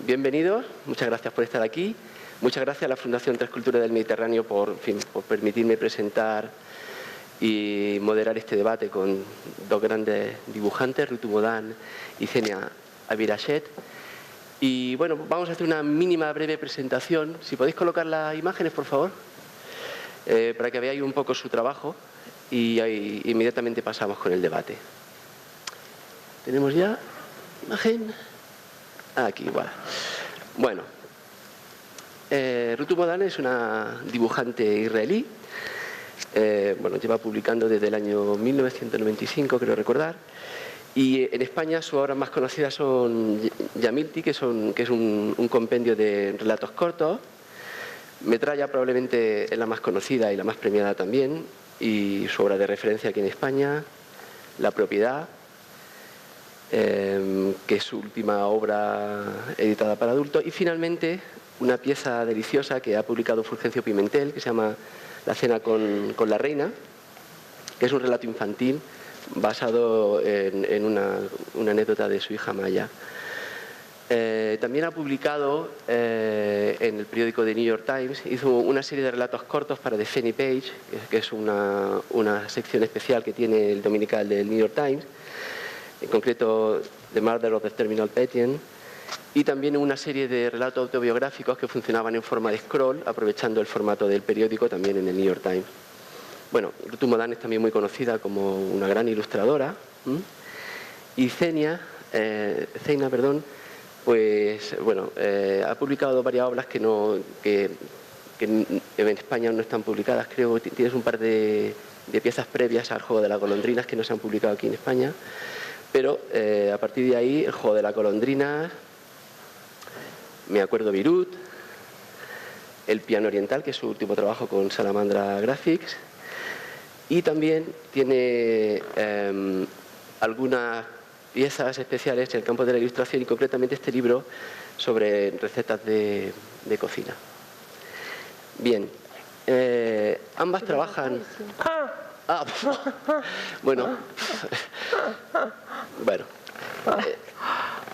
Bienvenidos, muchas gracias por estar aquí. Muchas gracias a la Fundación Tres Culturas del Mediterráneo por permitirme presentar y moderar este debate con dos grandes dibujantes, Rutu Modan y Zenia Abirachet. Y bueno, vamos a hacer una mínima breve presentación. Si podéis colocar las imágenes, por favor, para que veáis un poco su trabajo y ahí inmediatamente pasamos con el debate. Tenemos ya imagen. Aquí, igual. Bueno, Rutu Modan es una dibujante israelí. Bueno, lleva publicando desde el año 1995, creo recordar. Y en España sus obras más conocidas son Yamilti, que es un compendio de relatos cortos. Metralla probablemente es la más conocida y la más premiada también. Y su obra de referencia aquí en España, La propiedad, que es su última obra editada para adultos. Y finalmente una pieza deliciosa que ha publicado Fulgencio Pimentel, que se llama La cena con la reina, que es un relato infantil basado en una anécdota de su hija Maya. También ha publicado en el periódico The New York Times, hizo una serie de relatos cortos para The Fanny Page, que es una sección especial que tiene el dominical del New York Times, en concreto The Murder of the Terminal Patient, y también una serie de relatos autobiográficos que funcionaban en forma de scroll, aprovechando el formato del periódico también en el New York Times. Bueno, Rutu Modan es también muy conocida como una gran ilustradora. Y Zeina, pues bueno, ha publicado varias obras que en España no están publicadas. Creo que tienes un par de piezas previas al Juego de las Golondrinas que no se han publicado aquí en España. Pero a partir de ahí, El Juego de las Golondrinas, Me acuerdo Beirut, El piano oriental, que es su último trabajo con Salamandra Graphics, y también tiene algunas piezas especiales en el campo de la ilustración y concretamente este libro sobre recetas de cocina. Bien, ambas trabajan... Bueno,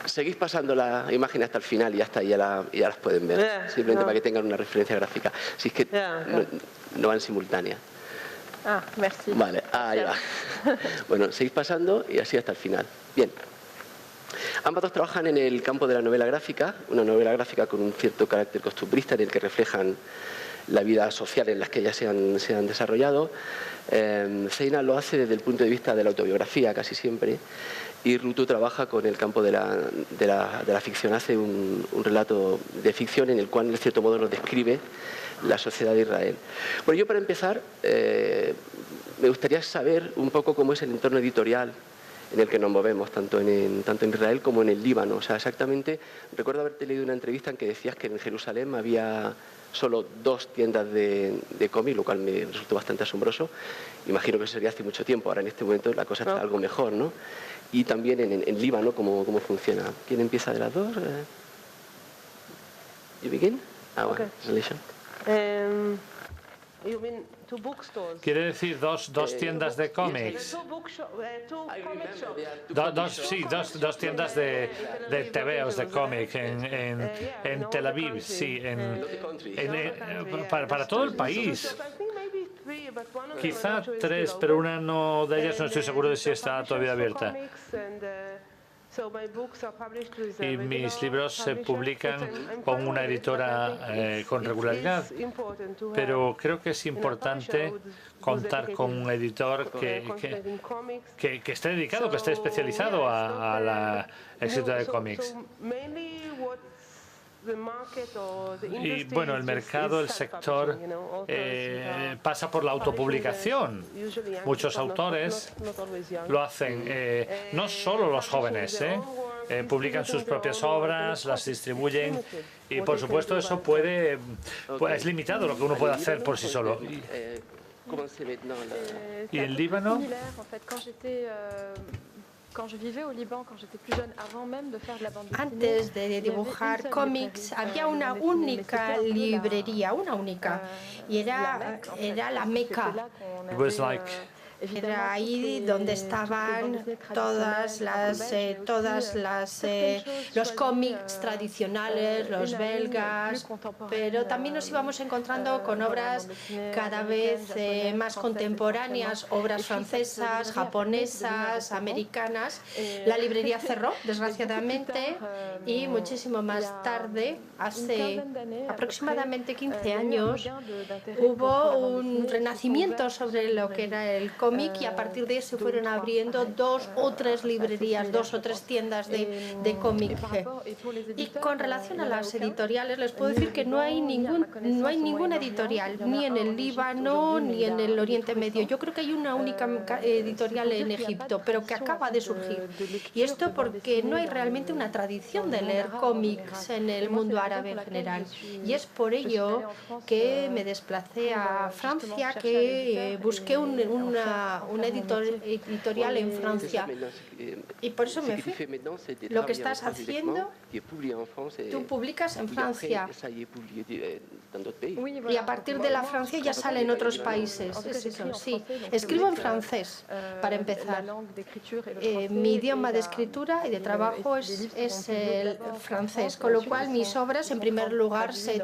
seguís pasando la imagen hasta el final y hasta ahí ya las pueden ver, simplemente para que tengan una referencia gráfica. Si es que no van simultáneas. Merci. Vale, ahí va. Bueno, seguís pasando y así hasta el final. Bien. Ambas dos trabajan en el campo de la novela gráfica, una novela gráfica con un cierto carácter costumbrista en el que reflejan la vida social en las que ellas se han desarrollado. Zeina lo hace desde el punto de vista de la autobiografía casi siempre, y Rutu trabaja con el campo de la ficción, hace un relato de ficción en el cual en cierto modo nos describe la sociedad de Israel. Bueno, yo para empezar me gustaría saber un poco cómo es el entorno editorial en el que nos movemos, tanto en Israel como en el Líbano. O sea, exactamente, recuerdo haberte leído una entrevista en que decías que en Jerusalén había solo 2 tiendas de cómic, lo cual me resultó bastante asombroso. Imagino que eso sería hace mucho tiempo, ahora en este momento la cosa está algo mejor, ¿no? Y también en Líbano, ¿cómo funciona? ¿Quién empieza de las dos? ¿You begin? Okay. Relation. You mean 2 bookstores? Quiere decir dos tiendas de cómics. Dos tiendas de tebeos de cómic en Tel Aviv, sí, para todo el país. Quizá 3, pero una de ellas no estoy seguro de si está todavía abierta. Y mis libros se publican con una editora con regularidad, pero creo que es importante contar con un editor que esté dedicado, que esté especializado a la escritura de cómics. Y bueno, el mercado, el sector pasa por la autopublicación. Muchos autores lo hacen, no solo los jóvenes, publican sus propias obras, las distribuyen y por supuesto eso es limitado lo que uno puede hacer por sí solo. ¿Y en Líbano? Antes de dibujar cómics había una única librería, y era la Meca. It was like Era ahí donde estaban los cómics tradicionales, los belgas, pero también nos íbamos encontrando con obras cada vez más contemporáneas, obras francesas, japonesas, americanas. La librería cerró, desgraciadamente, y muchísimo más tarde, hace aproximadamente 15 años, hubo un renacimiento sobre lo que era el cómic y a partir de eso se fueron abriendo 2 o 3 librerías, 2 o 3 tiendas de cómic. Y con relación a las editoriales, les puedo decir que no hay ninguna editorial, ni en el Líbano, ni en el Oriente Medio. Yo creo que hay una única editorial en Egipto, pero que acaba de surgir. Y esto porque no hay realmente una tradición de leer cómics en el mundo árabe en general. Y es por ello que me desplacé a Francia, que busqué una editorial en Francia. Y por eso me fui. Lo que estás haciendo, tú publicas en Francia. Y a partir de la Francia ya sale en otros países. Es eso, sí. Escribo en francés, para empezar. Mi idioma de escritura y de trabajo es el francés, con lo cual mis obras, en primer lugar, se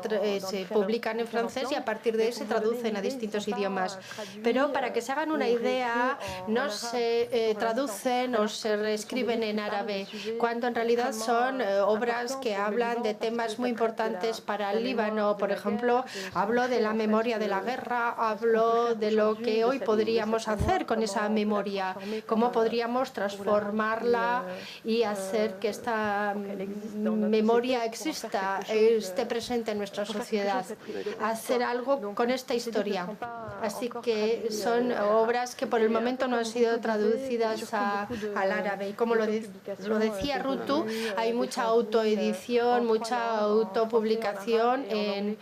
publican en francés y a partir de ahí se traducen a distintos idiomas. Pero para que se hagan una idea, no se traducen o se reescriben en árabe, cuando en realidad son obras que hablan de temas muy importantes para el Líbano. Por ejemplo, hablo de la memoria de la guerra, hablo de lo que hoy podríamos hacer con esa memoria, cómo podríamos transformarla y hacer que esta memoria exista, esté presente en nuestra sociedad, hacer algo con esta historia. Así que son obras que por el momento no han sido traducidas al árabe. Y como lo decía Rutu, hay mucha autoedición, mucha autopublicación en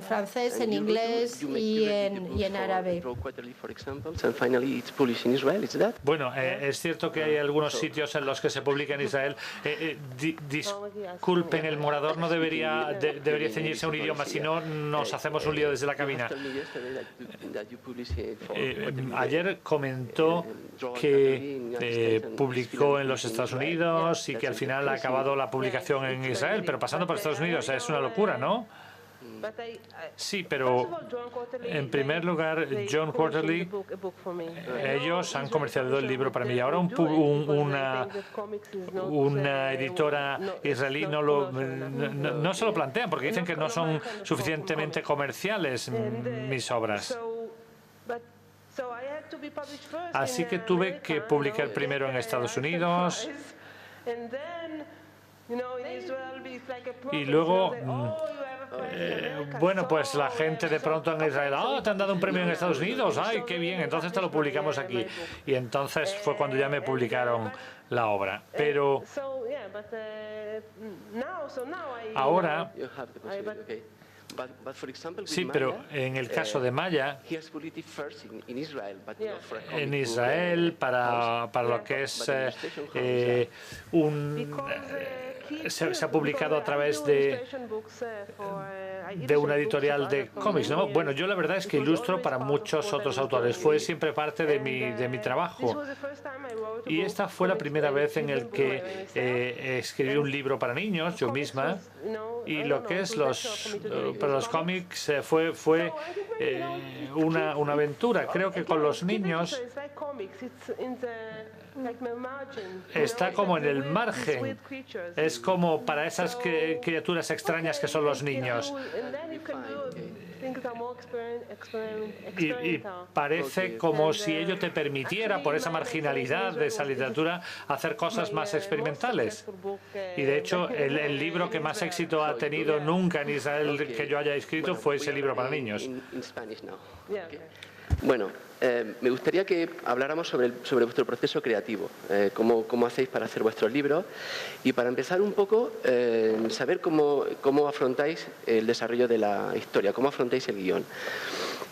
francés, en inglés y en árabe. Bueno, es cierto que hay algunos sitios en los que se publica en Israel. Disculpen, el morador no debería ceñirse a un idioma, si no nos hacemos un lío desde la cabina. Ayer comentó que publicó en los Estados Unidos y que al final ha acabado la publicación en Israel, pero pasando por Estados Unidos es una locura, ¿no? Sí, pero en primer lugar, John Quarterly, ellos han comercializado el libro para mí. Ahora una editora israelí no se lo plantean porque dicen que no son suficientemente comerciales mis obras. Así que tuve que publicar primero en Estados Unidos y luego, bueno, pues la gente de pronto en Israel, te han dado un premio en Estados Unidos, ¡ay, qué bien! Entonces te lo publicamos aquí. Y entonces fue cuando ya me publicaron la obra. Pero ahora... Sí, pero en el caso de Maya, en Israel, para lo que es se ha publicado a través de una editorial de cómics, ¿no? Bueno, yo la verdad es que ilustro para muchos otros autores. Fue siempre parte de mi trabajo. Y esta fue la primera vez en el que escribí un libro para niños, yo misma. Y lo que es para los cómics fue una aventura. Creo que con los niños está como en el margen. Es como para esas criaturas extrañas que son los niños. Y parece como si ello te permitiera, por esa marginalidad de esa literatura, hacer cosas más experimentales. Y de hecho, el libro que más éxito ha tenido nunca en Israel que yo haya escrito fue ese libro para niños. Bueno, me gustaría que habláramos sobre vuestro proceso creativo, cómo hacéis para hacer vuestros libros y para empezar un poco, saber cómo afrontáis el desarrollo de la historia, cómo afrontáis el guión.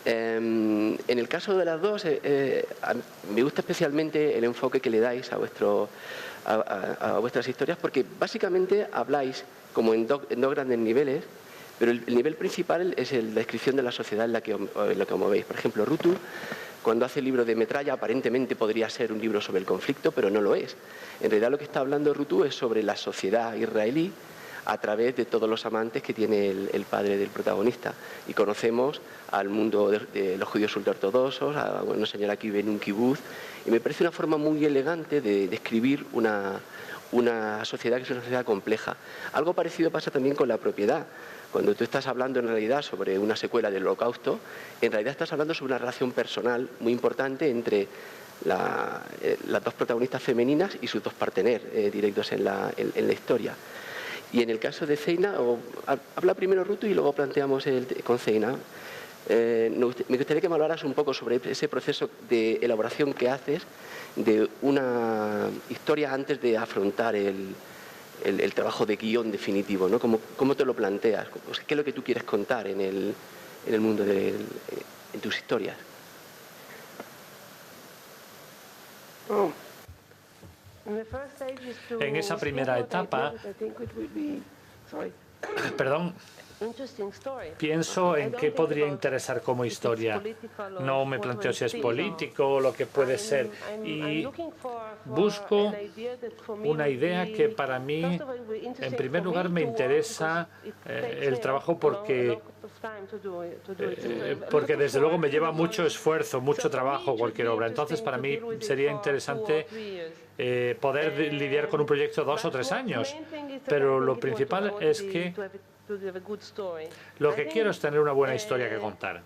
En el caso de las dos, me gusta especialmente el enfoque que le dais a vuestras historias porque básicamente habláis como en dos grandes niveles Pero el nivel principal es la descripción de la sociedad en la que os movéis. Por ejemplo, Rutu, cuando hace el libro de Metralla, aparentemente podría ser un libro sobre el conflicto, pero no lo es. En realidad lo que está hablando Rutu es sobre la sociedad israelí a través de todos los amantes que tiene el padre del protagonista. Y conocemos al mundo de los judíos ultraortodoxos, a una señora que vive en un kibutz, y me parece una forma muy elegante de describir una sociedad que es una sociedad compleja. Algo parecido pasa también con la propiedad. Cuando tú estás hablando en realidad sobre una secuela del Holocausto, en realidad estás hablando sobre una relación personal muy importante entre las dos protagonistas femeninas y sus dos partener directos en la historia. Y en el caso de Zeina, habla primero Rutu y luego planteamos con Zeina. Me gustaría que me hablaras un poco sobre ese proceso de elaboración que haces de una historia antes de afrontar el trabajo de guión definitivo, ¿no? ¿Cómo te lo planteas? ¿Qué es lo que tú quieres contar en el mundo en tus historias? En esa primera etapa, perdón, pienso en qué podría interesar como historia. No me planteo si es político o lo que puede ser. Y busco una idea que para mí, en primer lugar, me interesa el trabajo porque desde luego me lleva mucho esfuerzo, mucho trabajo cualquier obra. Entonces, para mí sería interesante poder lidiar con un proyecto 2 o 3 años. Pero lo principal es que lo que quiero es tener una buena historia que contar.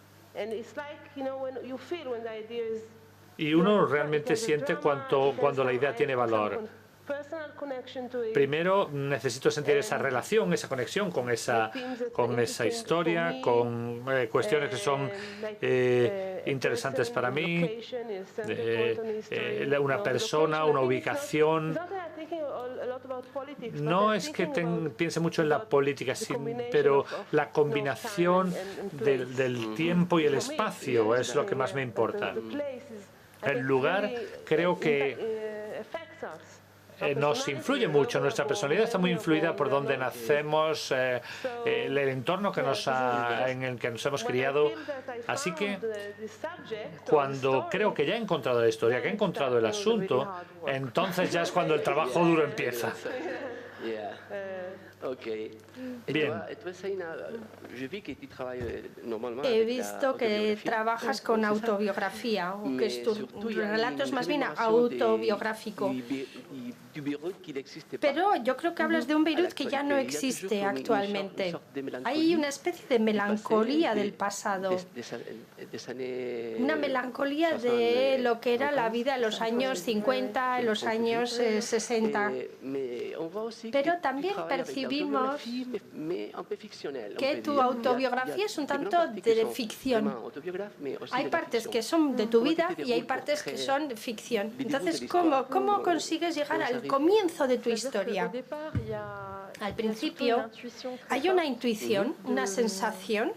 Y uno realmente siente cuando la idea tiene valor. Primero necesito sentir esa relación, esa conexión con esa historia, con cuestiones que son interesantes para mí, una persona, una ubicación. No es que piense mucho en la política, pero la combinación del tiempo y el espacio es lo que más me importa. El lugar creo que nos influye mucho, nuestra personalidad está muy influida por donde nacemos, el entorno en el que nos hemos criado. Así que cuando creo que ya he encontrado la historia, que he encontrado el asunto, entonces ya es cuando el trabajo duro empieza. Bien. He visto que trabajas con autobiografía, o que tu relato es más bien autobiográfico. Pero yo creo que hablas de un Beirut que ya no existe actualmente. Hay una especie de melancolía del pasado. Una melancolía de lo que era la vida en los años 50, en los años 60. Pero también percibimos que tu autobiografía es un tanto de ficción. Hay partes que son de tu vida y hay partes que son ficción. Entonces, ¿cómo consigues llegar al comienzo de tu historia? Al principio hay una intuición, una sensación.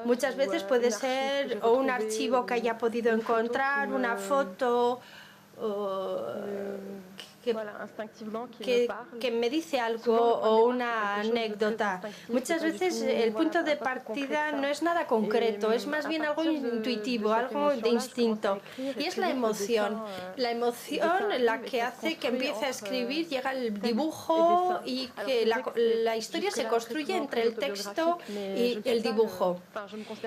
Muchas veces puede ser o un archivo que haya podido encontrar, una foto que me dice algo o una anécdota. Muchas veces el punto de partida no es nada concreto, es más bien algo intuitivo, algo de instinto. Y es la emoción la que hace que empiece a escribir, llega el dibujo y que la historia se construye entre el texto y el dibujo.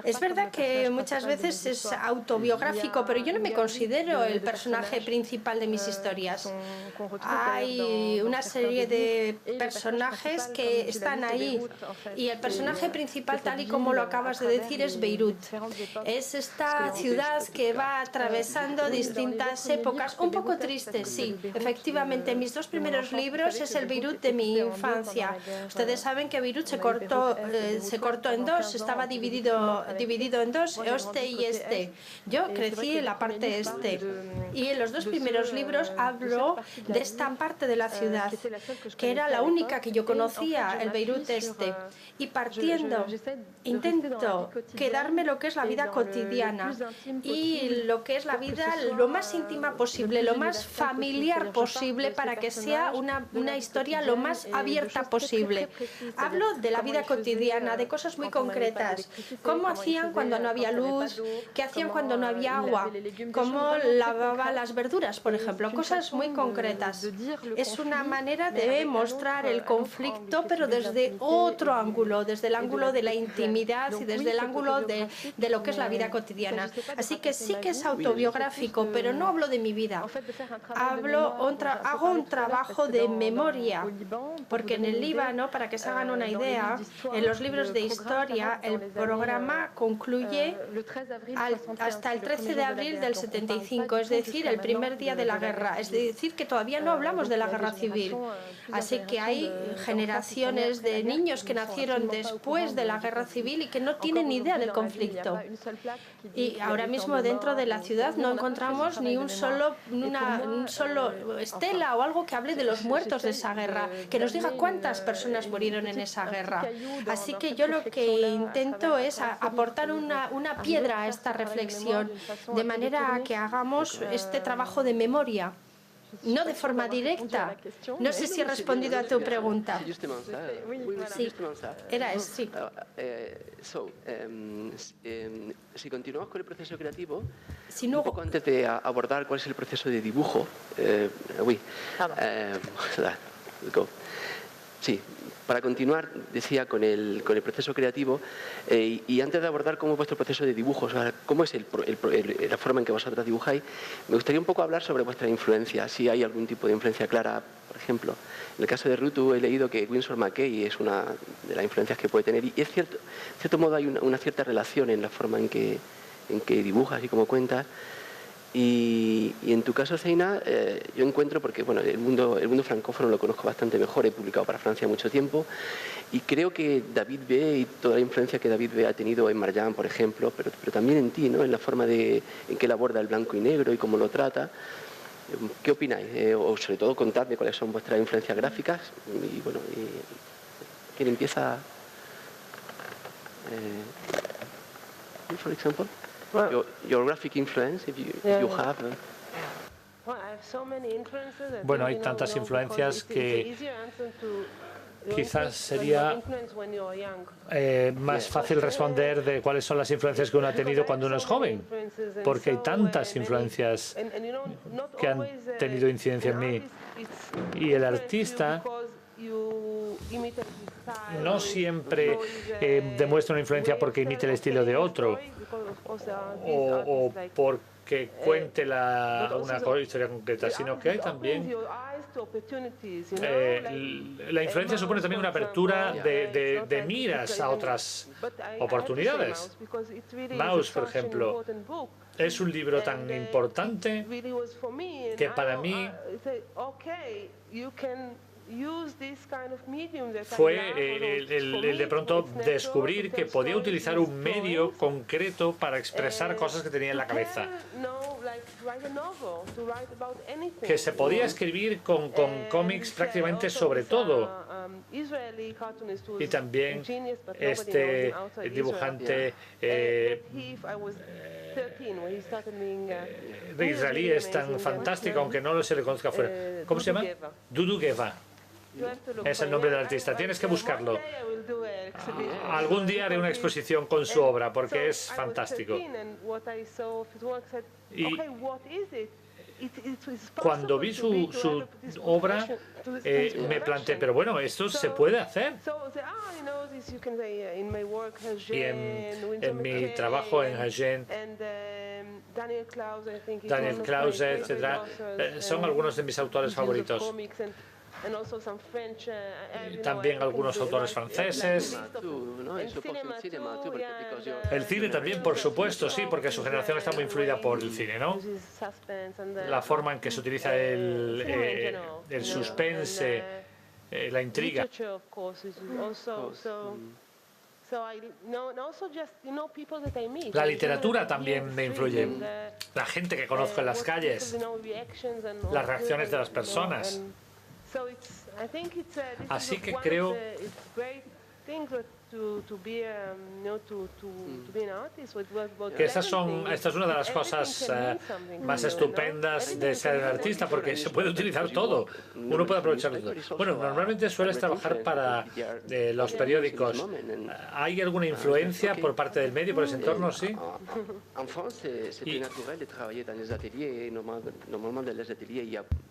Es verdad que muchas veces es autobiográfico, pero yo no me considero el personaje principal de mis historias. Hay una serie de personajes que están ahí y el personaje principal, tal y como lo acabas de decir, es Beirut. Es esta ciudad que va atravesando distintas épocas, un poco tristes, sí. Efectivamente, mis dos primeros libros es el Beirut de mi infancia. Ustedes saben que Beirut se cortó en dos, estaba dividido en dos, oeste y este. Yo crecí en la parte este y en los dos primeros libros hablo de esta parte de la ciudad, que era la única que yo conocía, el Beirut Este. Y partiendo, intento quedarme lo que es la vida cotidiana y lo que es la vida lo más íntima posible, lo más familiar posible, para que sea una historia lo más abierta posible. Hablo de la vida cotidiana, de cosas muy concretas. ¿Cómo hacían cuando no había luz? ¿Qué hacían cuando no había agua? ¿Cómo lavaban las verduras, por ejemplo? Cosas muy concretas. Es una manera de mostrar el conflicto, pero desde otro ángulo, desde el ángulo de la intimidad y desde el ángulo de lo que es la vida cotidiana. Así que sí que es autobiográfico, pero no hablo de mi vida. Hago un trabajo de memoria, porque en el Líbano, para que se hagan una idea, en los libros de historia, el programa concluye hasta el 13 de abril del 75, es decir, el primer día de la guerra. Es decir, que todavía no hablamos de la guerra civil. Así que hay generaciones de niños que nacieron después de la guerra civil y que no tienen ni idea del conflicto. Y ahora mismo dentro de la ciudad no encontramos ni un solo estela o algo que hable de los muertos de esa guerra, que nos diga cuántas personas murieron en esa guerra. Así que yo lo que intento es aportar una piedra a esta reflexión, de manera que hagamos este trabajo de memoria. No de forma directa. No sé si he respondido a tu pregunta. Sí, era eso, sí. Si continuamos con el proceso creativo, un poco antes de abordar cuál es el proceso de dibujo, sí, para continuar, decía, con el proceso creativo, y antes de abordar cómo es vuestro proceso de dibujo, o sea, cómo es la forma en que vosotros dibujáis, me gustaría un poco hablar sobre vuestra influencia, si hay algún tipo de influencia clara. Por ejemplo, en el caso de Rutu he leído que Winsor McCay es una de las influencias que puede tener, y es cierto modo hay una cierta relación en la forma en que dibujas y cómo cuentas. Y en tu caso, Zeina, yo encuentro, porque bueno, el mundo francófono lo conozco bastante mejor, he publicado para Francia mucho tiempo, y creo que David B. y toda la influencia que David B. ha tenido en Marjan, por ejemplo, pero también en ti, ¿no? En la forma en que él aborda el blanco y negro y cómo lo trata. ¿Qué opináis? O sobre todo contadme cuáles son vuestras influencias gráficas. Y bueno, ¿quién empieza? For example? Your graphic influence, if you have. Bueno, hay tantas influencias que quizás sería más fácil responder de cuáles son las influencias que uno ha tenido cuando uno es joven, porque hay tantas influencias que han tenido incidencia en mí. Y el artista no siempre demuestra una influencia porque imite el estilo de otro o porque cuente una historia concreta, sino que hay también la influencia supone también una apertura de miras a otras oportunidades. Maus, por ejemplo, es un libro tan importante que para mí fue el de pronto descubrir que podía utilizar un medio concreto para expresar cosas que tenía en la cabeza. Que se podía escribir con cómics prácticamente sobre todo. Y también este dibujante israelí es tan fantástico, aunque no se le conozca fuera. ¿Cómo se llama? Dudu Geva. Es el nombre del artista. Tienes que buscarlo. Algún día haré una exposición con su obra porque es fantástico. Y cuando vi su obra me planteé, pero bueno, esto se puede hacer. Y en mi trabajo en Agen, Daniel Krause, etc., son algunos de mis autores favoritos. También algunos autores franceses. El cine también, por supuesto, sí, porque su generación está muy influida por el cine, ¿no? La forma en que se utiliza el suspense, la intriga. La literatura también me influye. La gente que conozco en las calles, las reacciones de las personas. Así que creo que esta es una de las cosas más estupendas de ser artista, porque se puede utilizar todo, uno puede aprovecharlo todo. Bueno, normalmente sueles trabajar para los periódicos. ¿Hay alguna influencia por parte del medio, por ese entorno? Sí.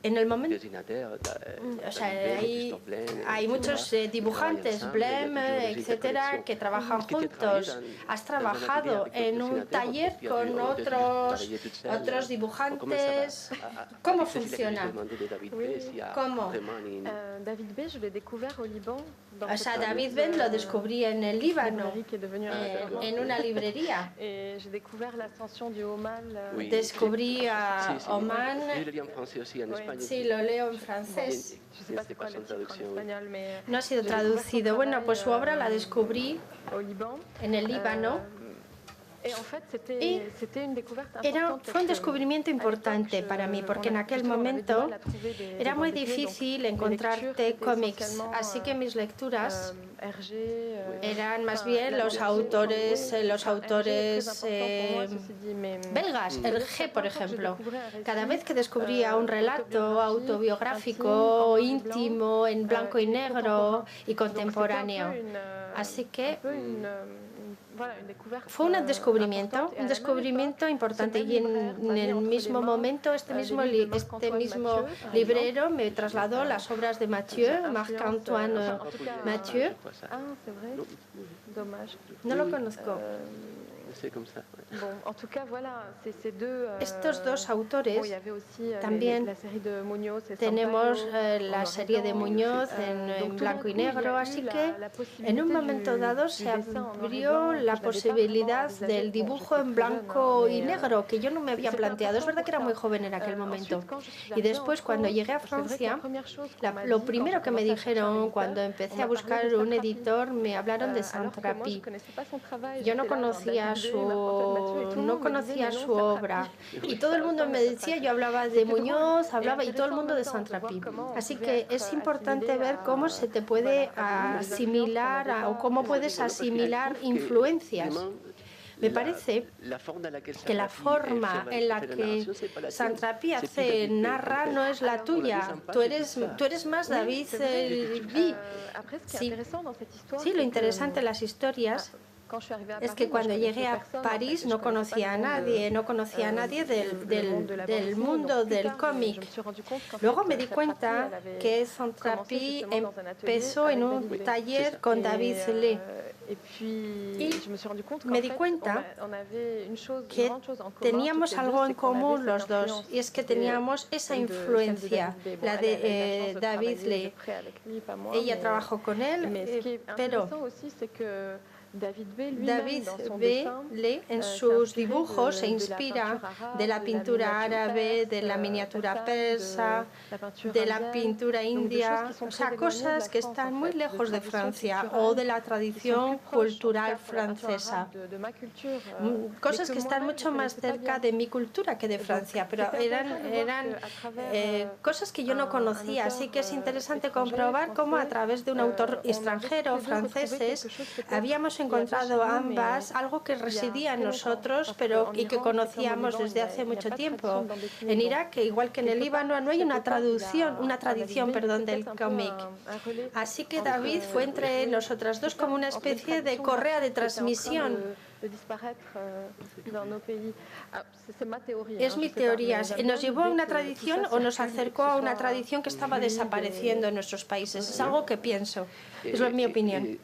En el momento, o sea, hay muchos dibujantes, Blem, etcétera, que trabajan juntos. Has trabajado en un taller con otros dibujantes. ¿Cómo funciona? ¿Cómo? David B, je l'ai découvert au Liban. O sea, David Ben lo descubrí en el Líbano, en una librería. Descubrí a Oman. Sí, lo leo en francés. No ha sido traducido. Bueno, pues su obra la descubrí en el Líbano. Y fue un descubrimiento importante para mí, porque en aquel momento era muy difícil encontrarte cómics, así que mis lecturas eran más bien los autores belgas, Hergé, por ejemplo. Cada vez que descubría un relato autobiográfico, íntimo, en blanco y negro y contemporáneo. Así que fue un descubrimiento importante, y en el mismo momento este mismo librero me trasladó las obras de Mathieu, Marc-Antoine Mathieu. No lo conozco. Estos dos autores, también tenemos la serie de Muñoz en blanco y negro, así que en un momento dado se abrió la posibilidad del dibujo en blanco y negro, que yo no me había planteado. Es verdad que era muy joven en aquel momento. Y después, cuando llegué a Francia, lo primero que me dijeron cuando empecé a buscar un editor, me hablaron de Saint-Tropez. Yo no conocía su obra, y todo el mundo me decía, yo hablaba de Muñoz, y todo el mundo de Saint-Tropez. Así que es importante ver cómo se te puede asimilar o cómo puedes asimilar influencias. Me parece que la forma en la que Saint-Tropez narra no es la tuya. Tú eres más David B. Sí, lo interesante de las historias es que cuando llegué a París no conocía a nadie del mundo del cómic. Luego me di cuenta que Saint-Tropez empezó en un taller con David Lee. Y me di cuenta que teníamos algo en común los dos, y es que teníamos esa influencia, la de David Lee. Ella trabajó con él, pero David B. Lee en sus dibujos se inspira de la pintura árabe, de la miniatura persa, de la pintura india, o sea, cosas que están muy lejos de Francia o de la tradición cultural francesa. Cosas que están mucho más cerca de mi cultura que de Francia, pero eran cosas que yo no conocía, así que es interesante comprobar cómo a través de un autor extranjero, franceses, habíamos encontrado ambas algo que residía en nosotros y que conocíamos desde hace mucho tiempo. En Irak, igual que en el Líbano, no hay una tradición del cómic. Así que David fue entre nosotras dos como una especie de correa de transmisión. Es mi teoría. ¿Nos llevó a una tradición o nos acercó a una tradición que estaba desapareciendo en nuestros países? Es algo que pienso. Es mi opinión.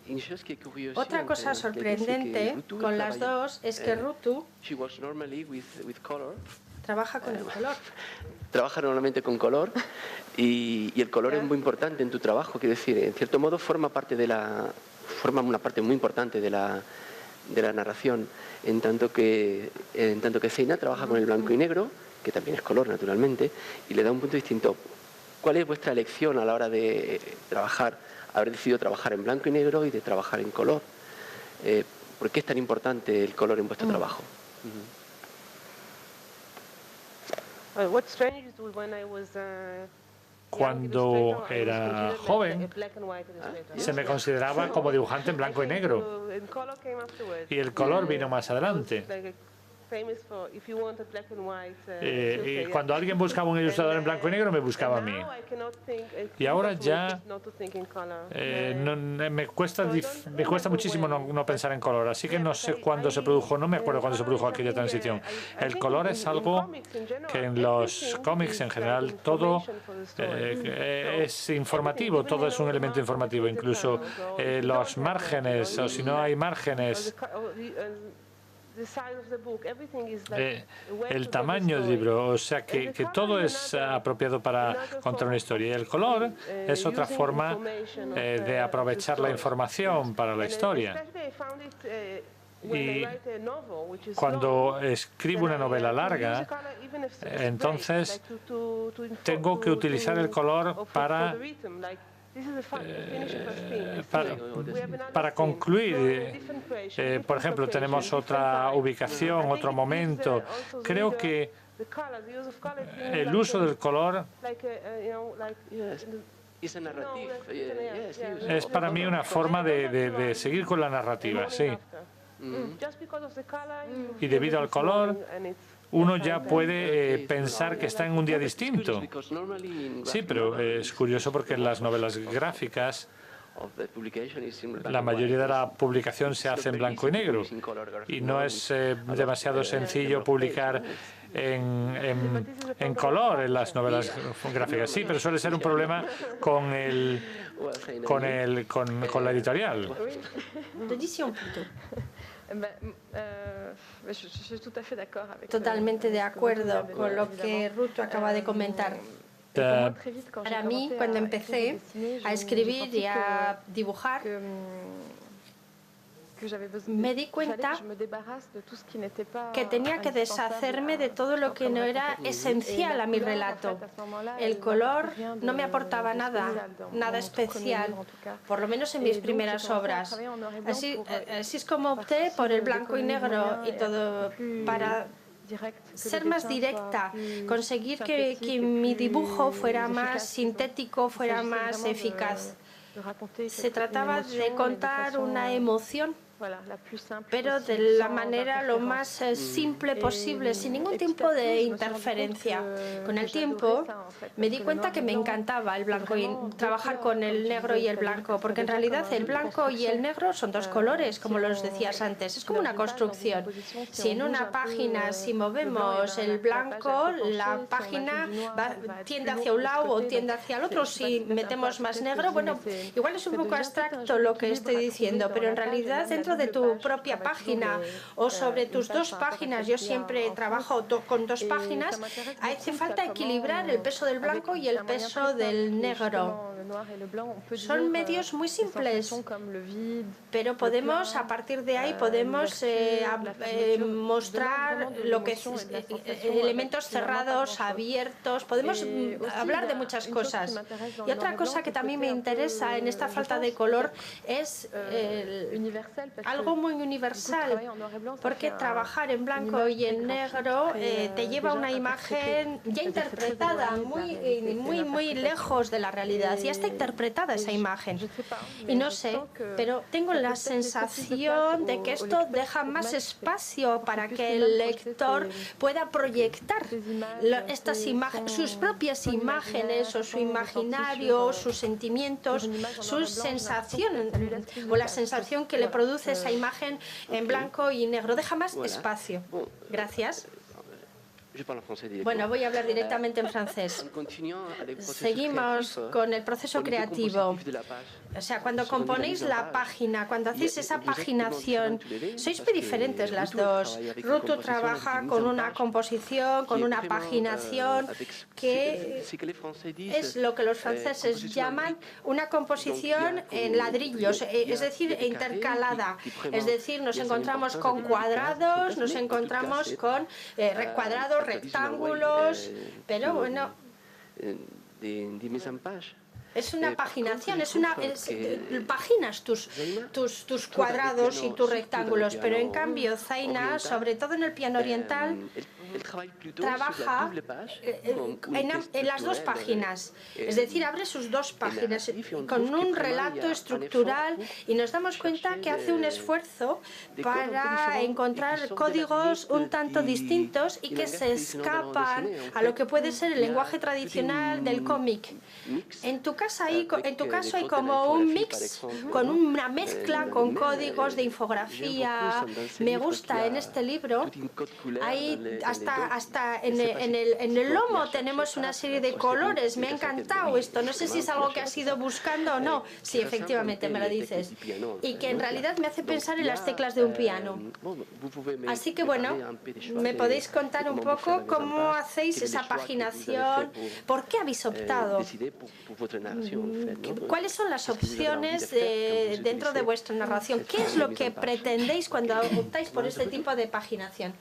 Otra cosa sorprendente con las dos es que Rutu trabaja con el color. Trabaja normalmente con color, y el color es muy importante en tu trabajo. Quiero decir, en cierto modo forma una parte muy importante de la narración, en tanto que Zeina trabaja con el blanco y negro, que también es color naturalmente, y le da un punto distinto. ¿Cuál es vuestra elección a la hora de haber decidido trabajar en blanco y negro y de trabajar en color? ¿Por qué es tan importante el color en vuestro trabajo? Cuando era joven, se me consideraba como dibujante en blanco y negro. Y el color vino más adelante. Y cuando alguien buscaba un ilustrador en blanco y negro, me buscaba a mí. Y ahora ya me cuesta muchísimo no pensar en color. Así que no sé cuándo se produjo, no me acuerdo cuándo se produjo aquella transición. El color es algo que en los cómics en general todo es informativo, todo es un elemento informativo. Incluso los márgenes, o si no hay márgenes, el tamaño del libro, o sea que todo es apropiado para contar una historia. Y el color es otra forma de aprovechar la información para la historia. Y cuando escribo una novela larga, entonces tengo que utilizar el color para concluir. Por ejemplo, tenemos otra ubicación, otro momento. Creo que el uso del color es para mí una forma de seguir con la narrativa, sí. Y debido al color, uno ya puede pensar que está en un día distinto. Sí, pero es curioso porque en las novelas gráficas la mayoría de la publicación se hace en blanco y negro y no es demasiado sencillo publicar en color en las novelas gráficas. Sí, pero suele ser un problema con la editorial. Totalmente de acuerdo con lo que Ruth acaba de comentar. Para mí, cuando empecé a escribir y a dibujar, me di cuenta que tenía que deshacerme de todo lo que no era esencial a mi relato. El color no me aportaba nada especial, por lo menos en mis primeras obras. Así es como opté por el blanco y negro y todo para ser más directa, conseguir que mi dibujo fuera más sintético, fuera más eficaz. Se trataba de contar una emoción, pero de la manera lo más simple posible, sin ningún tipo de interferencia. Con el tiempo me di cuenta que me encantaba el blanco y trabajar con el negro y el blanco, porque en realidad el blanco y el negro son dos colores, como los decías antes. Es como una construcción. Si en una página, si movemos el blanco, la página tiende hacia un lado o tiende hacia el otro. Si metemos más negro, bueno, igual es un poco abstracto lo que estoy diciendo, pero en realidad dentro de tu propia página o sobre tus dos páginas, yo siempre trabajo con dos páginas, hace falta equilibrar el peso del blanco y el peso del negro. Son medios muy simples, pero podemos, a partir de ahí, podemos mostrar lo que es elementos cerrados, abiertos, podemos hablar de muchas cosas. Y otra cosa que también me interesa en esta falta de color es algo muy universal, porque trabajar en blanco y en negro te lleva a una imagen ya interpretada, muy lejos de la realidad. Ya está interpretada esa imagen. Y no sé, pero tengo la sensación de que esto deja más espacio para que el lector pueda proyectar estas imágenes, sus propias imágenes o su imaginario, sus sentimientos, sus sensaciones o la sensación que le produce esa imagen en blanco y negro. Deja más espacio. Gracias. Bueno, voy a hablar directamente en francés. Seguimos con el proceso creativo. O sea, cuando componéis la página, cuando hacéis esa paginación, sois muy diferentes las dos. Ruth trabaja con una composición, con una paginación, que es lo que los franceses llaman una composición en ladrillos, es decir, intercalada. Es decir, nos encontramos con cuadrados, nos encontramos con cuadrados, rectángulos, pero bueno, Es una paginación, paginas tus cuadrados y tus rectángulos, pero en cambio Zaina, sobre todo en el piano oriental, trabaja en las dos páginas, es decir, abre sus dos páginas con un relato estructural y nos damos cuenta que hace un esfuerzo para encontrar códigos un tanto distintos y que se escapan a lo que puede ser el lenguaje tradicional del cómic. En tu caso hay como un mix, con una mezcla con códigos de infografía. Me gusta en este libro, hay hasta en el lomo tenemos una serie de colores. Me ha encantado esto. No sé si es algo que has ido buscando o no. Sí, efectivamente, me lo dices. Y que en realidad me hace pensar en las teclas de un piano. Así que bueno, ¿me podéis contar un poco cómo hacéis esa paginación? ¿Por qué habéis optado? ¿Cuáles son las opciones dentro de vuestra narración? ¿Qué es lo que pretendéis cuando optáis por este tipo de paginación?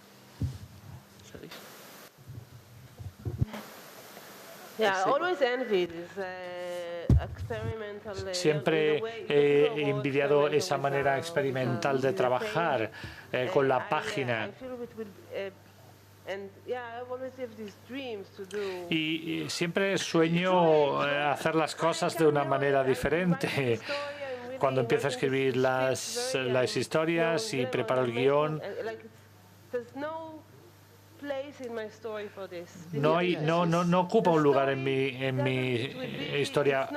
Siempre he envidiado esa manera experimental de trabajar con la página. Y siempre sueño hacer las cosas de una manera diferente. Cuando empiezo a escribir las historias y preparo el guión, no ocupa un lugar en mi historia.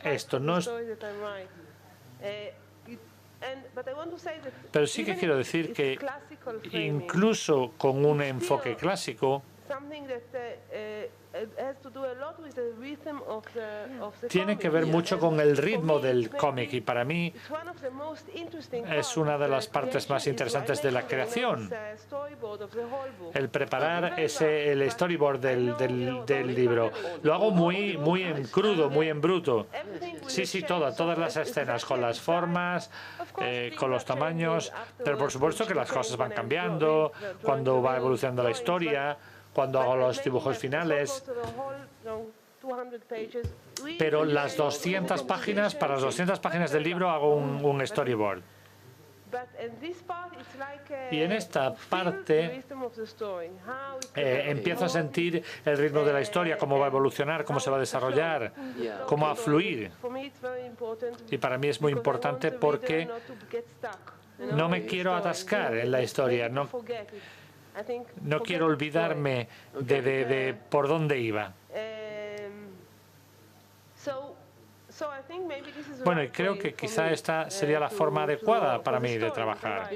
Esto no es. Pero sí que quiero decir que incluso con un enfoque clásico, tiene que ver mucho con el ritmo del cómic y para mí es una de las partes más interesantes de la creación. El preparar el storyboard del libro. Lo hago muy en crudo, muy en bruto. Sí, todas las escenas, con las formas, con los tamaños, pero por supuesto que las cosas van cambiando cuando va evolucionando la historia, cuando hago los dibujos finales. Pero las 200 páginas, para las 200 páginas del libro hago un storyboard. Y en esta parte empiezo a sentir el ritmo de la historia, cómo va a evolucionar, cómo se va a desarrollar, cómo va a fluir. Y para mí es muy importante porque no me quiero atascar en la historia, no quiero olvidarme de por dónde iba. Bueno, y creo que quizá esta sería la forma adecuada para mí de trabajar.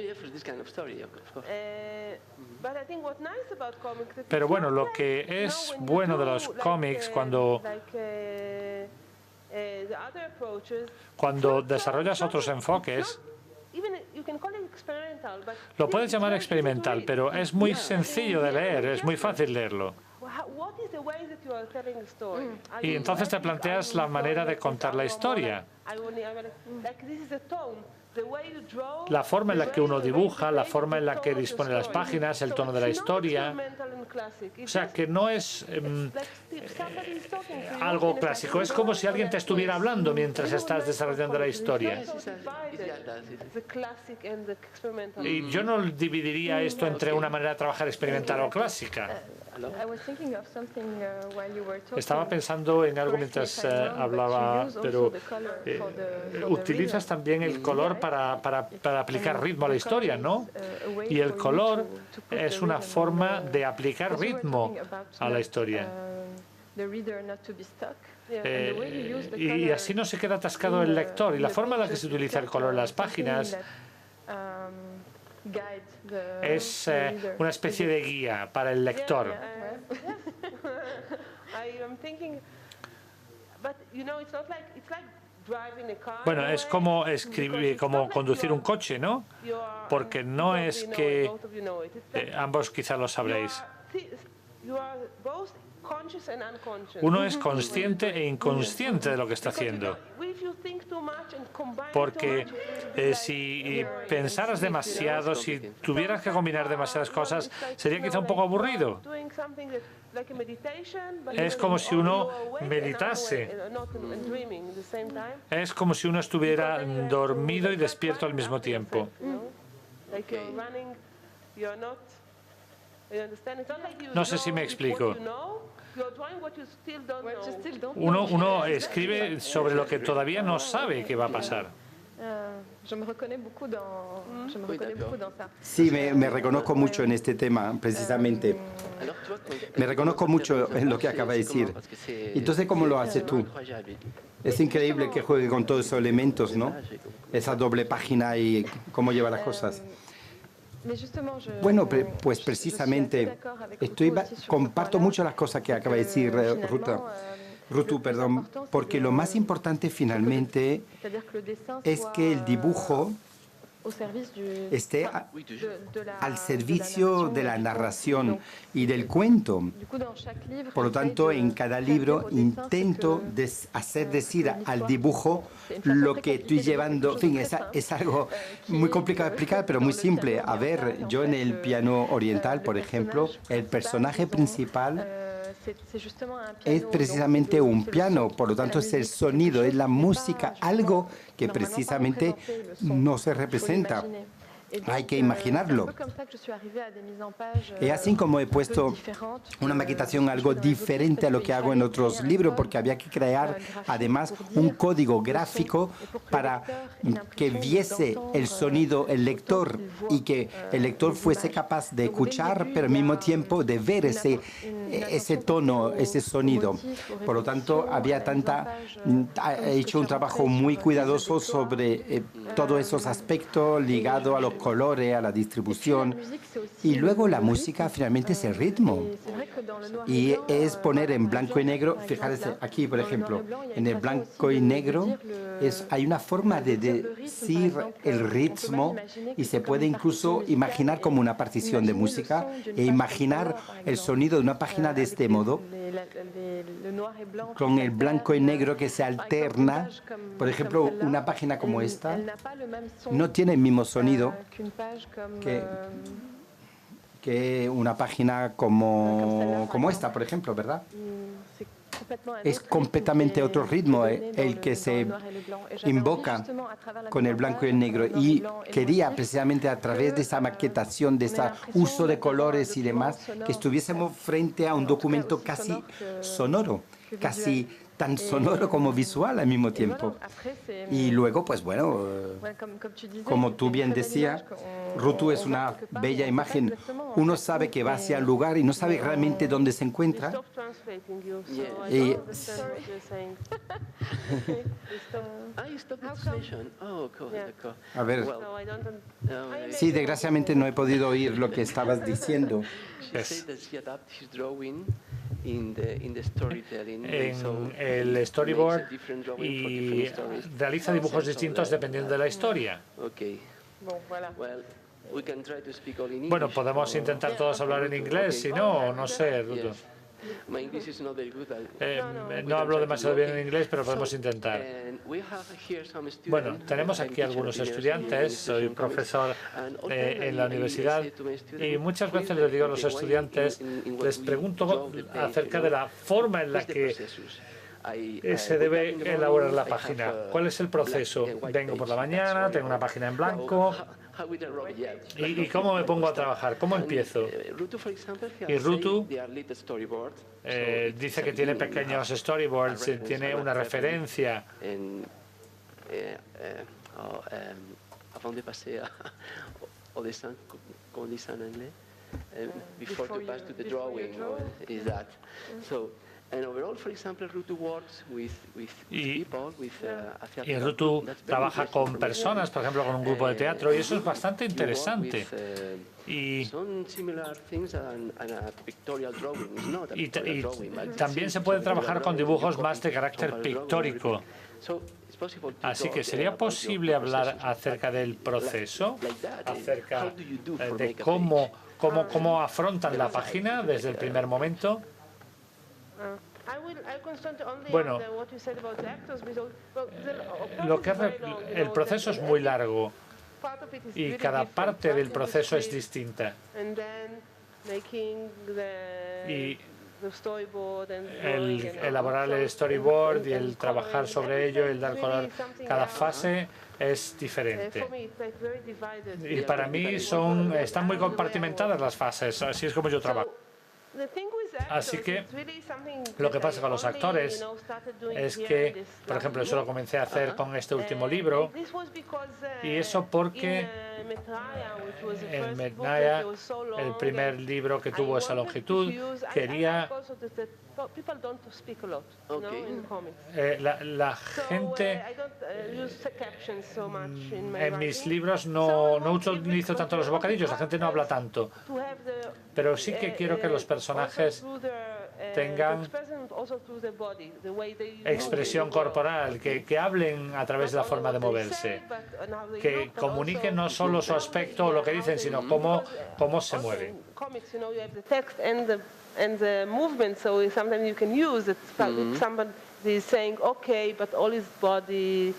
Pero bueno, lo que es bueno de los cómics cuando desarrollas otros enfoques, lo puedes llamar experimental, pero es muy sencillo de leer, es muy fácil leerlo. Y entonces te planteas la manera de contar la historia. La forma en la que uno dibuja, la forma en la que dispone las páginas, el tono de la historia. O sea, que no es algo clásico. Es como si alguien te estuviera hablando mientras estás desarrollando la historia. Y yo no dividiría esto entre una manera de trabajar experimental o clásica. Estaba pensando en algo mientras hablaba, pero utilizas también el color para aplicar ritmo a la historia, ¿no? Y el color es una forma de aplicar ritmo a la historia. Y así no se queda atascado el lector. Y la forma en la que se utiliza el color en las páginas es una especie de guía para el lector. Bueno, es como como conducir un coche, ¿no? Porque no es que ambos quizá lo sabréis. Uno es consciente e inconsciente de lo que está haciendo. Porque si pensaras demasiado, si tuvieras que combinar demasiadas cosas, sería quizá un poco aburrido. Es como si uno meditase. Es como si uno estuviera dormido y despierto al mismo tiempo. No sé si me explico. Uno escribe sobre lo que todavía no sabe que va a pasar. Sí, me reconozco mucho en este tema, precisamente. Me reconozco mucho en lo que acaba de decir. Entonces, ¿cómo lo haces tú? Es increíble que juegue con todos esos elementos, ¿no? Esa doble página y cómo lleva las cosas. Bueno, pues precisamente comparto mucho las cosas que acaba de decir Rutu, porque lo más importante finalmente es que el dibujo esté al servicio de la narración y del cuento. Por lo tanto, en cada libro intento hacer decir al dibujo lo que estoy llevando. En fin, es algo muy complicado de explicar, pero muy simple. A ver, yo en el piano oriental, por ejemplo, el personaje principal es precisamente un piano, por lo tanto es el sonido, es la música, algo que precisamente no se representa. Hay que imaginarlo. Es así como he puesto una maquetación algo diferente a lo que hago en otros libros, porque había que crear además un código gráfico para que viese el sonido el lector y que el lector fuese capaz de escuchar, pero al mismo tiempo de ver ese tono, ese sonido. Por lo tanto, he hecho un trabajo muy cuidadoso sobre todos esos aspectos ligados a los colores, a la distribución. Y luego la música finalmente es el ritmo. Y es poner en blanco y negro, fijarse aquí, por ejemplo, en el blanco y negro hay una forma de decir el ritmo y se puede incluso imaginar como una partición de música e imaginar el sonido de una página de este modo, con el blanco y negro que se alterna. Por ejemplo, una página como esta no tiene el mismo sonido que una página como esta, por ejemplo, ¿verdad? Es completamente otro ritmo el que se invoca con el blanco y el negro. Y quería precisamente a través de esa maquetación, de ese uso de colores y demás, que estuviésemos frente a un documento casi sonoro, casi tan sonoro como visual al mismo tiempo. Y luego, pues bueno, como tú bien decías, Rutu es una bella imagen. Uno sabe que va hacia el lugar y no sabe realmente dónde se encuentra. Y a ver, sí, desgraciadamente no he podido oír lo que estabas diciendo. En el storyboard y realiza dibujos distintos dependiendo de la historia. Bueno, podemos intentar todos hablar en inglés, si no, no sé. No hablo demasiado bien en inglés, pero podemos intentar. Bueno, tenemos aquí algunos estudiantes. Soy profesor en la universidad y muchas veces les digo a los estudiantes, les pregunto acerca de la forma en la que se debe elaborar la página. ¿Cuál es el proceso? Vengo por la mañana, tengo una página en blanco. ¿Y cómo me pongo a trabajar? ¿Cómo empiezo? Y Rutu dice que tiene pequeños storyboards, tiene una referencia. Avant de passer au dessin, qu'on dessin en anglais, before to pass to the drawing, is that. So, and overall, for example, Rutu works with people, y Rutu trabaja con personas, por ejemplo, con un grupo de teatro, y eso es bastante interesante. Y también se puede trabajar con dibujos más de carácter pictórico. Así que sería posible hablar acerca del proceso, acerca de cómo afrontan la página desde el primer momento. Bueno, el proceso es muy largo y cada parte del proceso es distinta. Y el elaborar el storyboard y el trabajar sobre ello, el dar color, cada fase es diferente. Y para mí están muy compartimentadas las fases, así es como yo trabajo. Así que lo que pasa con los actores es que, por ejemplo, eso lo comencé a hacer con este último libro, y eso porque en Mednaya, el primer libro que tuvo esa longitud, quería la gente en mis libros no utilizo tanto los bocadillos, la gente no habla tanto, pero sí que quiero que los personajes tengan expresión corporal, que hablen a través de la forma de moverse, que comuniquen no solo su aspecto o lo que dicen, sino cómo se mueven. And the movement, so sometimes you can use it. Somebody is saying, okay, but all his body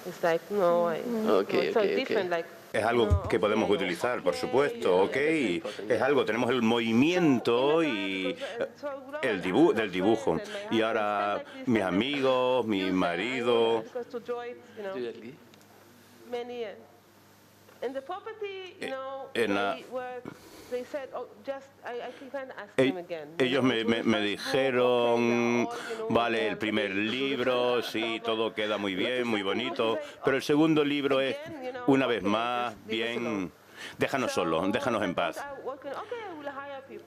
is like, no, so different, like. Es algo que podemos utilizar, por supuesto, ¿ok? Es algo, tenemos el movimiento y el del dibujo. Y ahora mis amigos, mi marido. Ellos me dijeron, vale, el primer libro, sí, todo queda muy bien, muy bonito, pero el segundo libro es, una vez más, bien, déjanos solos, déjanos en paz.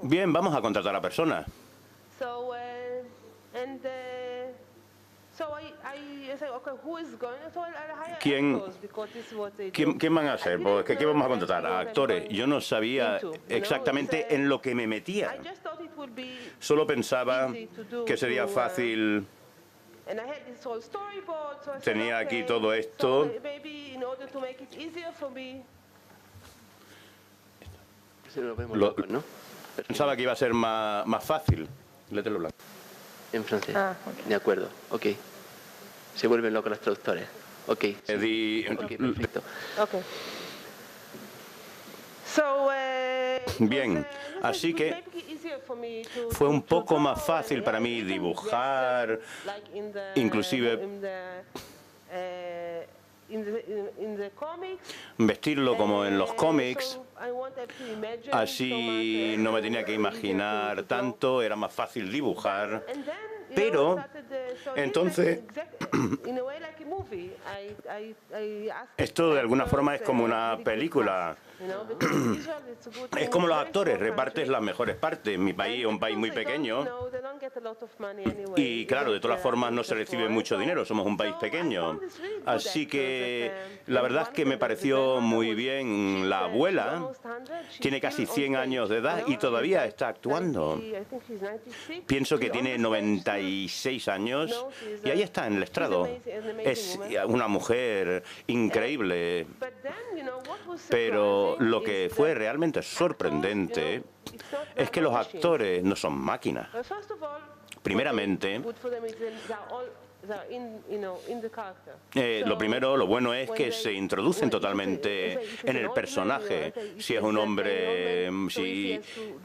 Bien, vamos a contratar a personas. ¿Quién van a ser? ¿Qué vamos a contratar? A actores. Yo no sabía exactamente en lo que me metía. Solo pensaba que sería fácil. Tenía aquí todo esto. Pensaba que iba a ser más fácil. Lételo blanco. En francés. De acuerdo. Ok. Se vuelven locos los traductores. Ok. Perfecto. Bien, así que fue un poco más fácil para mí dibujar, inclusive vestirlo como en los cómics. Así no me tenía que imaginar tanto, era más fácil dibujar. Pero entonces esto de alguna forma es como una película. Es como los actores, repartes las mejores partes. Mi país es un país muy pequeño y claro, de todas formas no se recibe mucho dinero, somos un país pequeño. Así que la verdad es que me pareció muy bien. La abuela tiene casi 100 años de edad y todavía está actuando. Pienso que tiene 96 años y ahí está en el estrado. Es una mujer increíble. Pero lo que fue realmente sorprendente es que los actores no son máquinas. Primeramente, lo primero, lo bueno es que se introducen totalmente en el personaje. Si es un hombre, si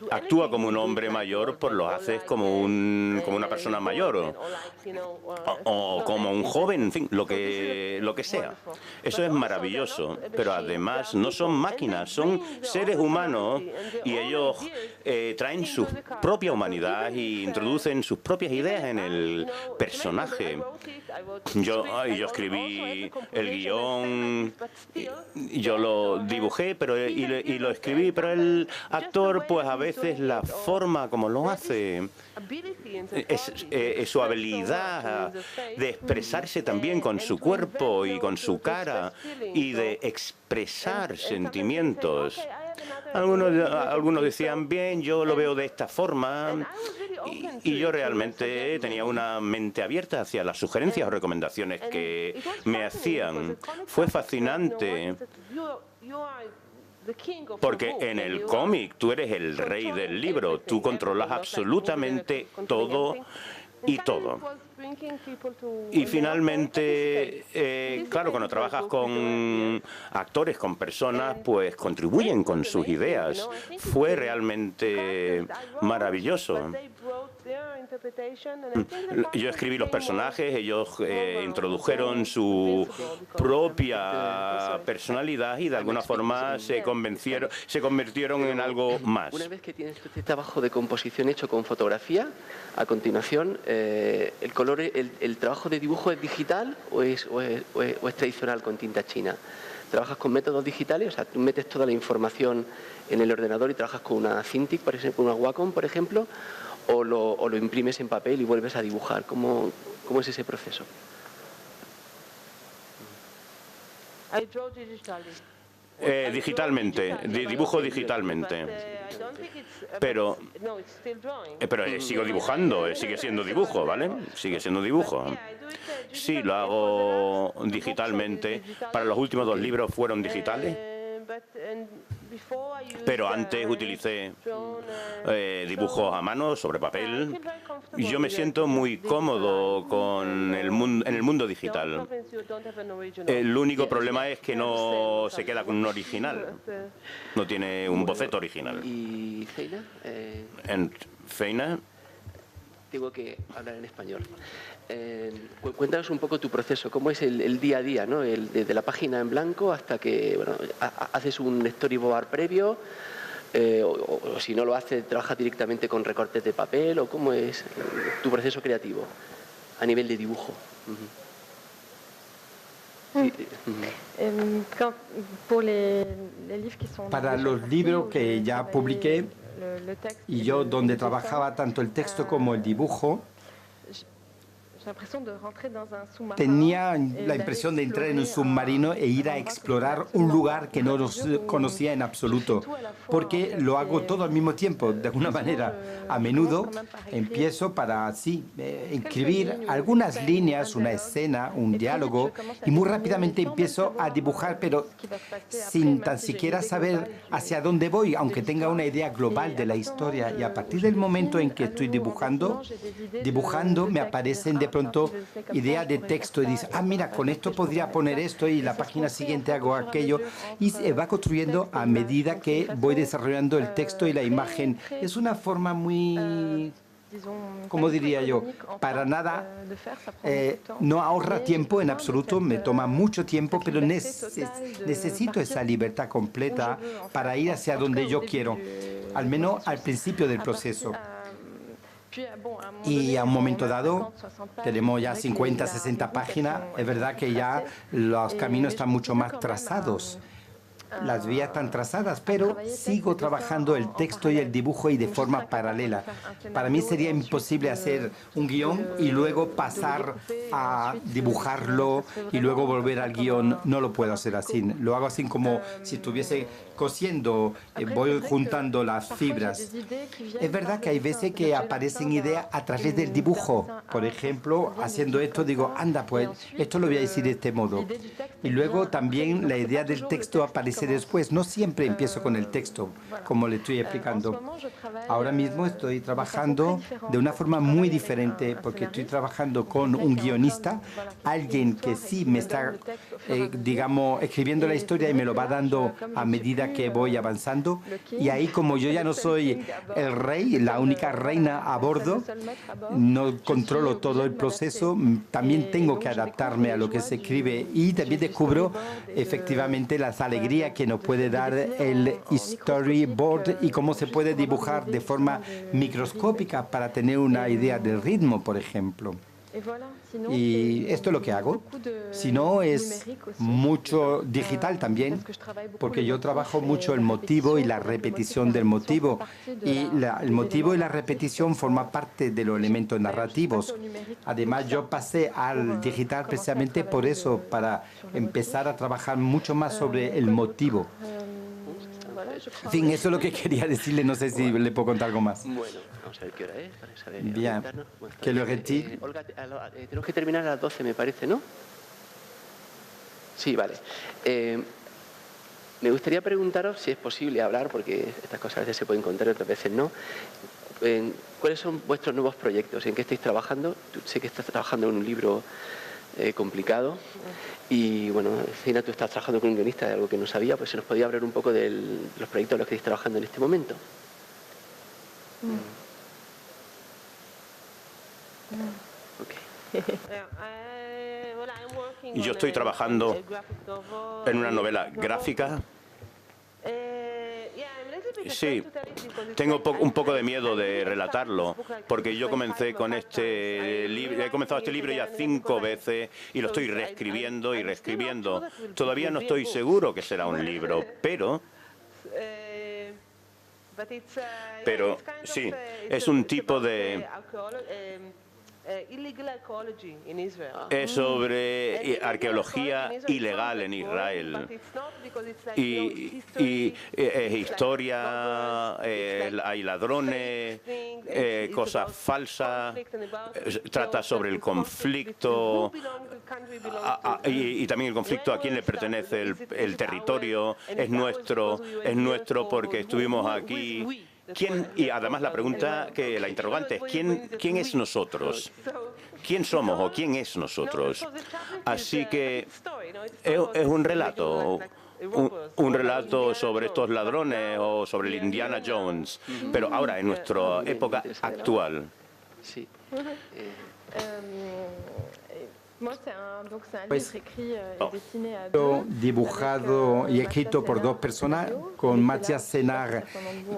actúa como un hombre mayor, pues lo haces como una persona mayor o como un joven, en fin, lo que sea. Eso es maravilloso, pero además no son máquinas, son seres humanos y ellos traen su propia humanidad y introducen sus propias ideas en el personaje. Yo escribí el guión, yo lo dibujé y lo escribí, pero el actor, pues a veces la forma como lo hace, es su habilidad de expresarse también con su cuerpo y con su cara y de expresar sentimientos. Algunos decían, bien, yo lo veo de esta forma, y yo realmente tenía una mente abierta hacia las sugerencias o recomendaciones que me hacían. Fue fascinante. Porque en el cómic tú eres el rey del libro, tú controlas absolutamente todo y todo. Y finalmente, claro, cuando trabajas con actores, con personas, pues contribuyen con sus ideas. Fue realmente maravilloso. Yo escribí los personajes, ellos introdujeron su propia personalidad y de alguna forma se convirtieron en algo más. Una vez que tienes este trabajo de composición hecho con fotografía, a continuación, ¿el trabajo de dibujo es digital o es tradicional con tinta china? ¿Trabajas con métodos digitales? O sea, tú metes toda la información en el ordenador y trabajas con una Cintiq, por ejemplo, una Wacom, por ejemplo, o lo imprimes en papel y vuelves a dibujar. ¿Cómo es ese proceso? Digitalmente, dibujo digitalmente. Pero sigo dibujando, sigue siendo dibujo, ¿vale? Sigue siendo dibujo. Sí, lo hago digitalmente. Para los últimos 2 libros fueron digitales. Pero antes utilicé dibujos a mano sobre papel. Y yo me siento muy cómodo en el mundo digital. El único problema es que no se queda con un original. No tiene un boceto original. ¿Y Feina? En Feina. Tengo que hablar en español. Cuéntanos un poco tu proceso, cómo es el día a día, ¿no? Desde la página en blanco hasta que haces un storyboard previo, o si no lo haces, trabajas directamente con recortes de papel, o cómo es tu proceso creativo a nivel de dibujo. Para los libros que ya publiqué, y yo donde trabajaba tanto el texto como el dibujo, tenía la impresión de entrar en un submarino e ir a explorar un lugar que no conocía en absoluto, porque lo hago todo al mismo tiempo, de alguna manera. A menudo empiezo para escribir algunas líneas, una escena, un diálogo, y muy rápidamente empiezo a dibujar, pero sin tan siquiera saber hacia dónde voy, aunque tenga una idea global de la historia. Y a partir del momento en que estoy dibujando me aparecen de pronto idea de texto y dice, mira, con esto podría poner esto y la página siguiente hago aquello, y se va construyendo a medida que voy desarrollando el texto y la imagen. Es una forma muy, ¿cómo diría yo? Para nada, no ahorra tiempo en absoluto, me toma mucho tiempo, pero necesito esa libertad completa para ir hacia donde yo quiero, al menos al principio del proceso. Y a un momento dado, tenemos ya 50, 60 páginas, es verdad que ya los caminos están mucho más trazados. Las vías están trazadas, pero sigo trabajando el texto y el dibujo y de forma paralela. Para mí sería imposible hacer un guión y luego pasar a dibujarlo y luego volver al guión. No lo puedo hacer así. Lo hago así como si estuviese cosiendo, voy juntando las fibras. Es verdad que hay veces que aparecen ideas a través del dibujo. Por ejemplo, haciendo esto digo, anda, pues esto lo voy a decir de este modo. Y luego también la idea del texto aparece después. No siempre empiezo con el texto, como le estoy explicando. Ahora mismo estoy trabajando de una forma muy diferente porque estoy trabajando con un guionista, alguien que sí me está, digamos, escribiendo la historia y me lo va dando a medida que voy avanzando. Y ahí, como yo ya no soy el rey, la única reina a bordo, no controlo todo el proceso, también tengo que adaptarme a lo que se escribe y también descubro efectivamente las alegrías que nos puede dar el storyboard y cómo se puede dibujar de forma microscópica para tener una idea del ritmo, por ejemplo. Y esto es lo que hago. Si no, es mucho digital también, porque yo trabajo mucho el motivo y la repetición del motivo. Y el motivo y la repetición forman parte de los elementos narrativos. Además, yo pasé al digital precisamente por eso, para empezar a trabajar mucho más sobre el motivo. En fin, eso es lo que quería decirle. No sé si le puedo contar algo más. Bueno, vamos a ver qué hora es para saber. Bien. Que lo retire. Olga, tenemos que terminar a las 12, me parece, ¿no? Sí, vale. Me gustaría preguntaros si es posible hablar, porque estas cosas a veces se pueden contar y otras veces no. ¿Cuáles son vuestros nuevos proyectos? ¿En qué estáis trabajando? Sé que estás trabajando en un libro complicado y, bueno, Zeina, tú estás trabajando con un guionista de algo que no sabía, pues se nos podía hablar un poco de los proyectos en los que estáis trabajando en este momento. Okay. Yo estoy trabajando en una novela gráfica. Sí, tengo un poco de miedo de relatarlo, porque yo comencé con este libro, he comenzado este libro ya 5 veces y lo estoy reescribiendo y reescribiendo. Todavía no estoy seguro que será un libro, pero sí, es un tipo de... Es sobre arqueología ilegal en Israel y historia, hay ladrones, cosas falsas, trata sobre el conflicto y también el conflicto a quién le pertenece el territorio, es nuestro porque estuvimos aquí. ¿Quién? Y además la pregunta, la interrogante es ¿quién es nosotros? ¿Quién somos o quién es nosotros? Así que es un relato, un relato sobre estos ladrones o sobre el Indiana Jones, pero ahora en nuestra época actual. Sí. Pues, dibujado y escrito por 2 personas, con Matthias Senard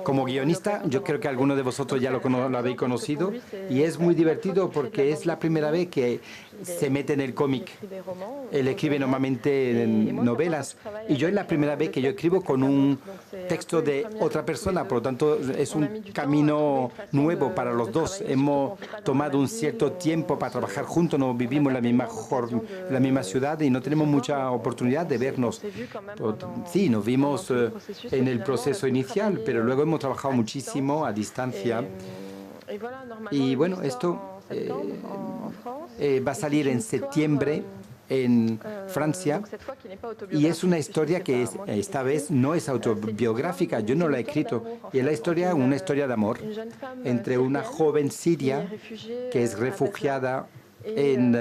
como guionista. Yo creo que algunos de vosotros ya lo habéis conocido y es muy divertido porque es la primera vez que se mete en el cómic. Él escribe normalmente novelas y yo es la primera vez que yo escribo con un texto de otra persona, por lo tanto es un camino nuevo para los dos. Hemos tomado un cierto tiempo para trabajar juntos, no vivimos en la misma ciudad y no tenemos mucha oportunidad de vernos. Sí, nos vimos en el proceso inicial, pero luego hemos trabajado muchísimo a distancia. Y bueno, esto va a salir en septiembre en Francia y es una historia que esta vez no es autobiográfica, yo no la he escrito, y es una historia de amor entre una joven siria que es refugiada en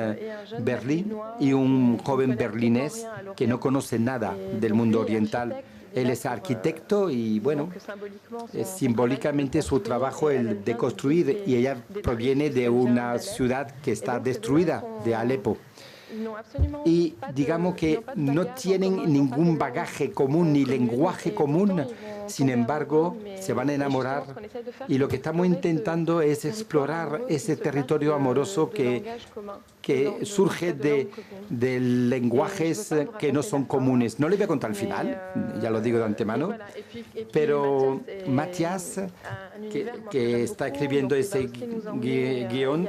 Berlín y un joven berlinés que no conoce nada del mundo oriental. Él es arquitecto y, bueno, simbólicamente su trabajo es el de construir, y ella proviene de una ciudad que está destruida, de Alepo. Y digamos que no tienen ningún bagaje común ni lenguaje común, sin embargo se van a enamorar y lo que estamos intentando es explorar ese territorio amoroso que surge de lenguajes que no son comunes. No le voy a contar el final, ya lo digo de antemano, pero Matthias, que está escribiendo ese guión,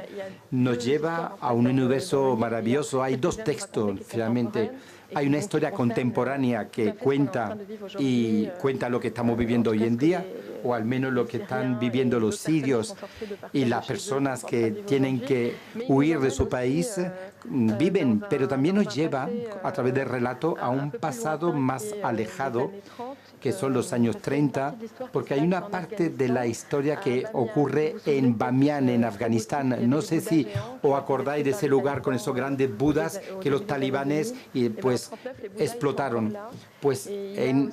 nos lleva a un universo maravilloso. Hay 2 textos, finalmente. Hay una historia contemporánea que cuenta lo que estamos viviendo hoy en día, o al menos lo que están viviendo los sirios y las personas que tienen que huir de su país viven, pero también nos lleva a través del relato a un pasado más alejado, que son los años 30, porque hay una parte de la historia que ocurre en Bamiyan, en Afganistán. No sé si os acordáis de ese lugar con esos grandes budas que los talibanes pues explotaron. Pues en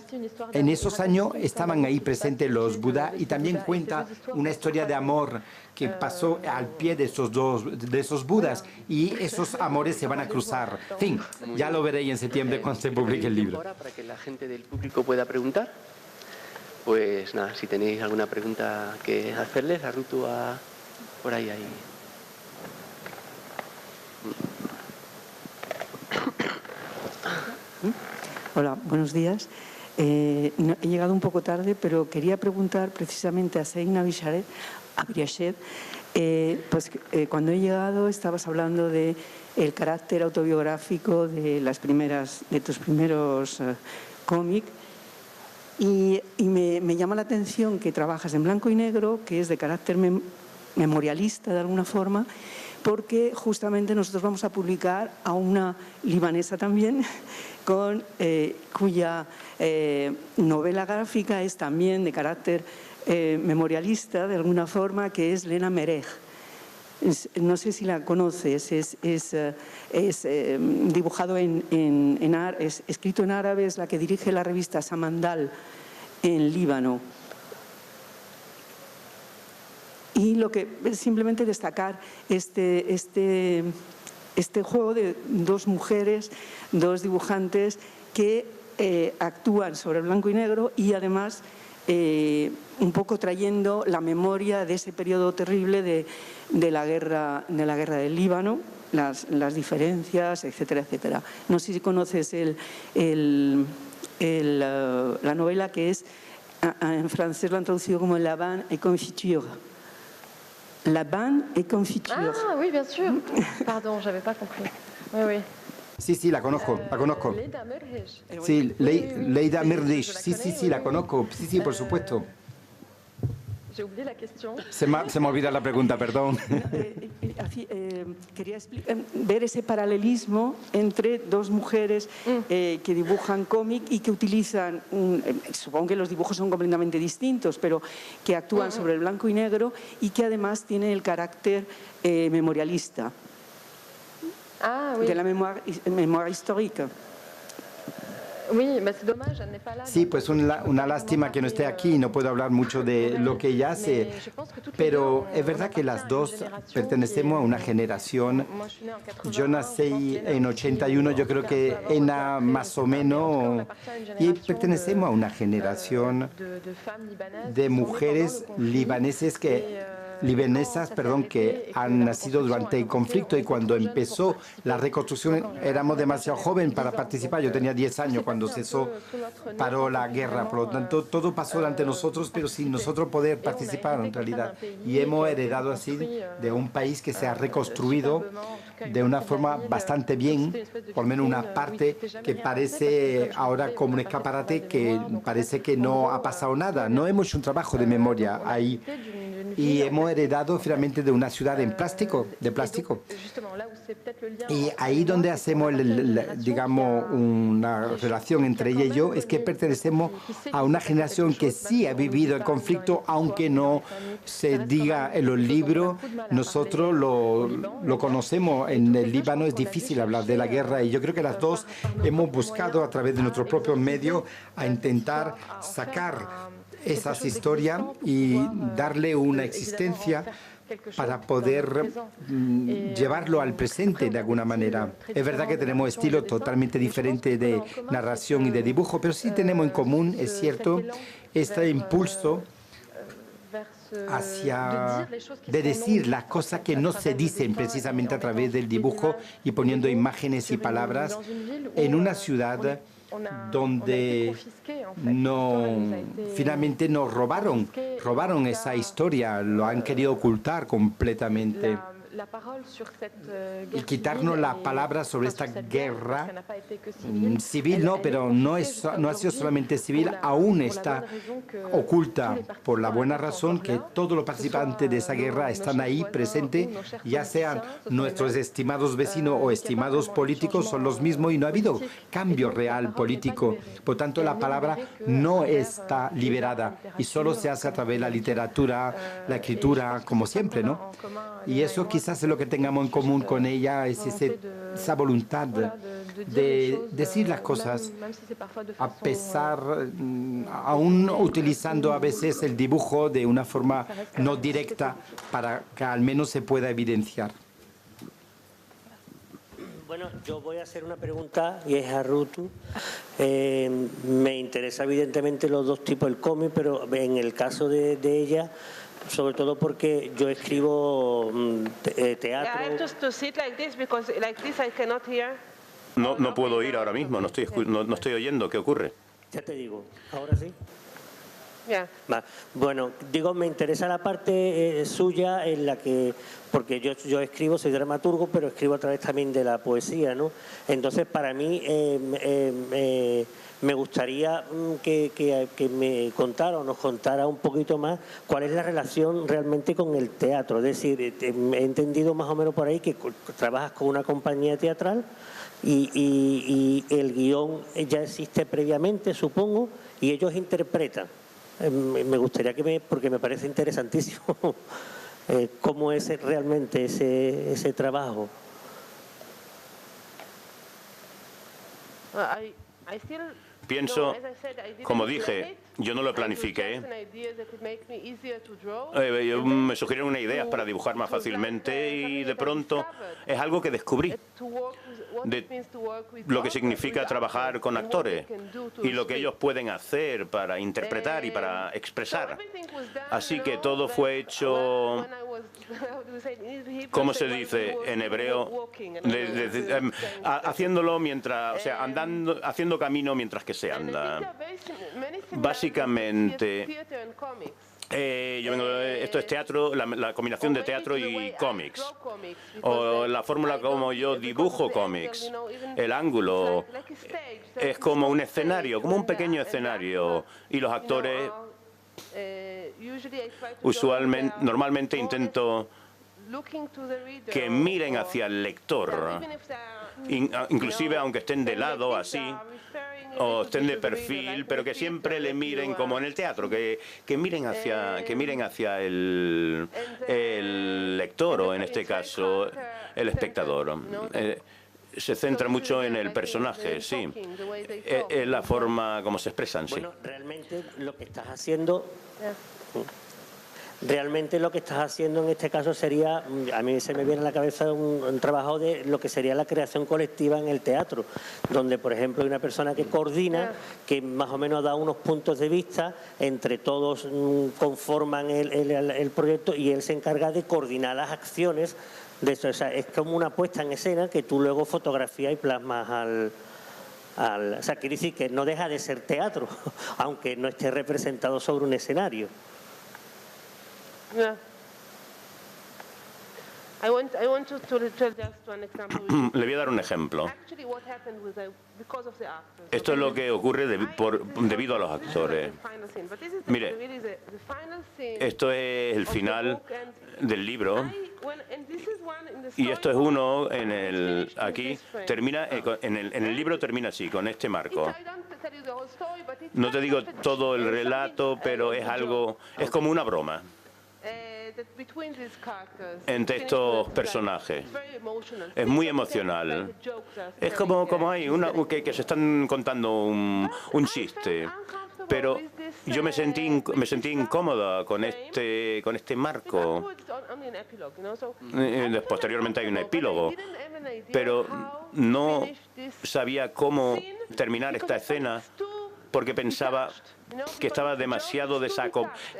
esos años estaban ahí presentes los budas, y también cuenta una historia de amor que pasó al pie de esos budas, y esos amores se van a cruzar. En fin, ya lo veréis en septiembre cuando se publique el libro. Ahora, para que la gente del público pueda preguntar, pues nada, si tenéis alguna pregunta que hacerles, a Rutu, por ahí. Hola, buenos días. He llegado un poco tarde, pero quería preguntar precisamente a Zeina Abriashed. Cuando he llegado estabas hablando de el carácter autobiográfico de tus primeros cómics, y me llama la atención que trabajas en blanco y negro, que es de carácter memorialista de alguna forma, porque justamente nosotros vamos a publicar a una libanesa también, cuya novela gráfica es también de carácter memorialista, de alguna forma, que es Lena Mereh. No sé si la conoces, es dibujado es escrito en árabe, es la que dirige la revista Samandal en Líbano. Y lo que simplemente destacar este juego de dos mujeres, dos dibujantes que actúan sobre el blanco y negro y además un poco trayendo la memoria de ese periodo terrible de la guerra del Líbano, las diferencias, etcétera, etcétera. No sé si conoces la novela que es, en francés lo han traducido como La Banne et Confiture. La Banne et Confiture. Ah oui, bien sûr. Pardon, j'avais pas compris. Oui, oui. Sí, la conozco. Leyda Merdish. Sí, Leyda Merdish. Sí, la conozco. Sí, por supuesto. J'ai oublié la question. Se me olvida la pregunta, perdón. Quería ver ese paralelismo entre dos mujeres que dibujan cómic y que utilizan, supongo que los dibujos son completamente distintos, pero que actúan sobre el blanco y negro y que además tienen el carácter memorialista. Oui. De la memoria histórica. Sí, pues una lástima que no esté aquí, no puedo hablar mucho de lo que ella hace, pero es verdad que las dos pertenecemos a una generación. Yo nací en 81, yo creo que Ena más o menos, y pertenecemos a una generación de mujeres libanesas que han nacido durante el conflicto, y cuando empezó la reconstrucción éramos demasiado jóvenes para participar. Yo tenía 10 años cuando paró la guerra, por lo tanto todo pasó durante nosotros, pero sin nosotros poder participar en realidad. Y hemos heredado así de un país que se ha reconstruido de una forma bastante bien, por lo menos una parte que parece ahora como un escaparate, que parece que no ha pasado nada. No hemos hecho un trabajo de memoria ahí. Y hemos heredado finalmente de una ciudad de plástico. Y ahí donde hacemos, digamos, una relación entre ella y yo, es que pertenecemos a una generación que sí ha vivido el conflicto, aunque no se diga en los libros. Nosotros lo conocemos. En el Líbano es difícil hablar de la guerra, y yo creo que las dos hemos buscado a través de nuestros propios medios a intentar sacar esas historias y darle una existencia para poder llevarlo al presente de alguna manera. Es verdad que tenemos estilos totalmente diferentes de narración y de dibujo, pero sí tenemos en común, es cierto, este impulso de decir las cosas que no se dicen precisamente a través del dibujo y poniendo imágenes y palabras en una ciudad donde finalmente nos robaron esa historia, lo han querido ocultar completamente. Y quitarnos la palabra sobre esta guerra civil, no, pero no ha sido solamente civil, aún está oculta por la buena razón que todos los participantes de esa guerra están ahí presentes, ya sean nuestros estimados vecinos o estimados políticos, son los mismos, y no ha habido cambio real político. Por tanto, la palabra no está liberada y solo se hace a través de la literatura, la escritura, como siempre, ¿no? Y eso quizás es lo que tengamos en común con ella, es esa voluntad de decir las cosas, a pesar, aún utilizando a veces el dibujo de una forma no directa, para que al menos se pueda evidenciar. Bueno, yo voy a hacer una pregunta y es a Rutu. Me interesa evidentemente los dos tipos del cómic, pero en el caso de ella, sobre todo porque yo escribo teatro. No puedo oír ahora mismo, no estoy oyendo. ¿Qué ocurre? Ya te digo, ahora sí. Bueno, digo, me interesa la parte suya en la que, porque yo escribo, soy dramaturgo, pero escribo a través también de la poesía, ¿no? Entonces, para mí, me gustaría que me contara o nos contara un poquito más cuál es la relación realmente con el teatro. Es decir, he entendido más o menos por ahí que trabajas con una compañía teatral y el guión ya existe previamente, supongo, y ellos interpretan. Me gustaría porque me parece interesantísimo cómo es realmente ese trabajo. Pienso, como dije, yo no lo planifiqué. Me sugirieron unas ideas para dibujar más fácilmente y de pronto es algo que descubrí, de lo que significa trabajar con actores y lo que ellos pueden hacer para interpretar y para expresar. Así que todo fue hecho, ¿cómo se dice en hebreo? Haciéndolo mientras, o sea, andando, haciendo camino mientras que se anda. Básicamente, esto es teatro, la combinación de teatro y cómics, o la fórmula como yo dibujo cómics. El ángulo es como un escenario, como un pequeño escenario, y los actores, normalmente intento que miren hacia el lector, inclusive aunque estén de lado así, o estén de perfil, pero que siempre le miren como en el teatro, que miren hacia el lector, o en este caso el espectador. Se centra mucho en el personaje, sí. Es la forma como se expresan, sí. Bueno, realmente lo que estás haciendo... Realmente lo que estás haciendo en este caso sería, a mí se me viene a la cabeza un trabajo de lo que sería la creación colectiva en el teatro, donde por ejemplo hay una persona que coordina, que más o menos da unos puntos de vista, entre todos conforman el proyecto y él se encarga de coordinar las acciones de eso. O sea, es como una puesta en escena que tú luego fotografías y plasmas o sea, quiere decir que no deja de ser teatro, aunque no esté representado sobre un escenario. Yeah. I want to tell just one example. Le voy a dar un ejemplo. Esto es lo que ocurre debido a los actores. Mire, esto es el final del libro y esto es uno aquí termina en el libro termina así, con este marco. No te digo todo el relato, pero es como una broma entre estos personajes. Es muy emocional. Es como hay que se están contando un chiste, pero yo me sentí incómoda con este marco. Posteriormente hay un epílogo, pero no sabía cómo terminar esta escena porque pensaba que estaba demasiado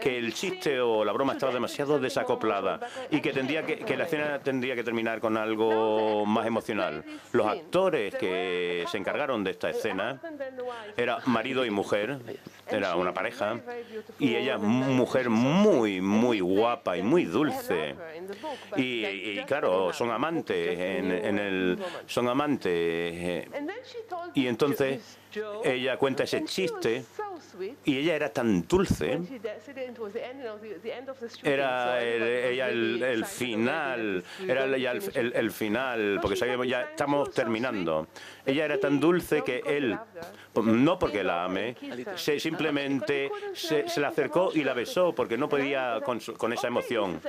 que el chiste o la broma estaba demasiado desacoplada y que la escena tendría que terminar con algo más emocional. Los actores que se encargaron de esta escena era marido y mujer, era una pareja, y ella mujer muy, muy guapa y muy dulce. Y claro, son amantes, son amantes. Y entonces ella cuenta ese chiste y ella era tan dulce. Era ella el final, el final, porque sabíamos ya estamos terminando. Ella era tan dulce que él, no porque la ame, simplemente se la acercó y la besó porque no podía con esa emoción.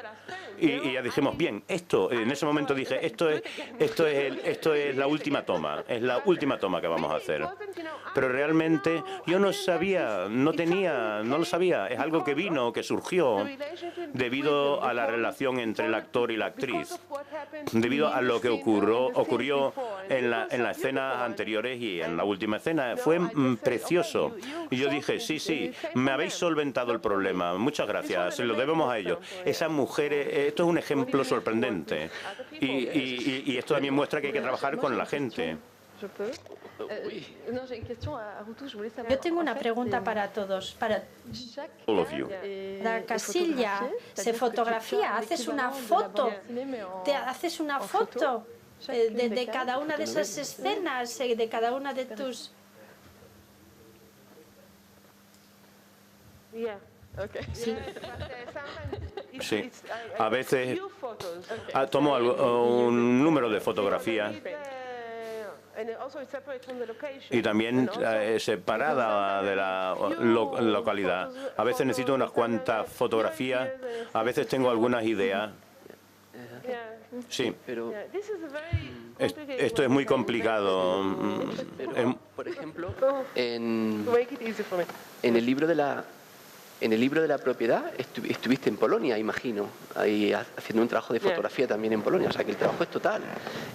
Y ya dijimos, bien, en ese momento dije, esto es la última toma, es la última toma que vamos a hacer. Pero realmente yo no sabía, no lo sabía, es algo que surgió debido a la relación entre el actor y la actriz, debido a lo que ocurrió en las escenas anteriores y en la última escena. Fue precioso. Y yo dije, sí, me habéis solventado el problema, muchas gracias, se lo debemos a ellos. Esas mujeres, esto es un ejemplo sorprendente y esto también muestra que hay que trabajar con la gente. Yo tengo una pregunta para todos. La casilla se fotografía, haces una foto de cada una de esas escenas, de cada una de tus... Sí, a veces tomo un número de fotografías y también separada de la localidad. A veces necesito unas cuantas fotografías, a veces tengo algunas ideas. Sí, pero esto es muy complicado. Por ejemplo, en el libro de la propiedad estuviste en Polonia, imagino, ahí haciendo un trabajo de fotografía también en Polonia, o sea que el trabajo es total.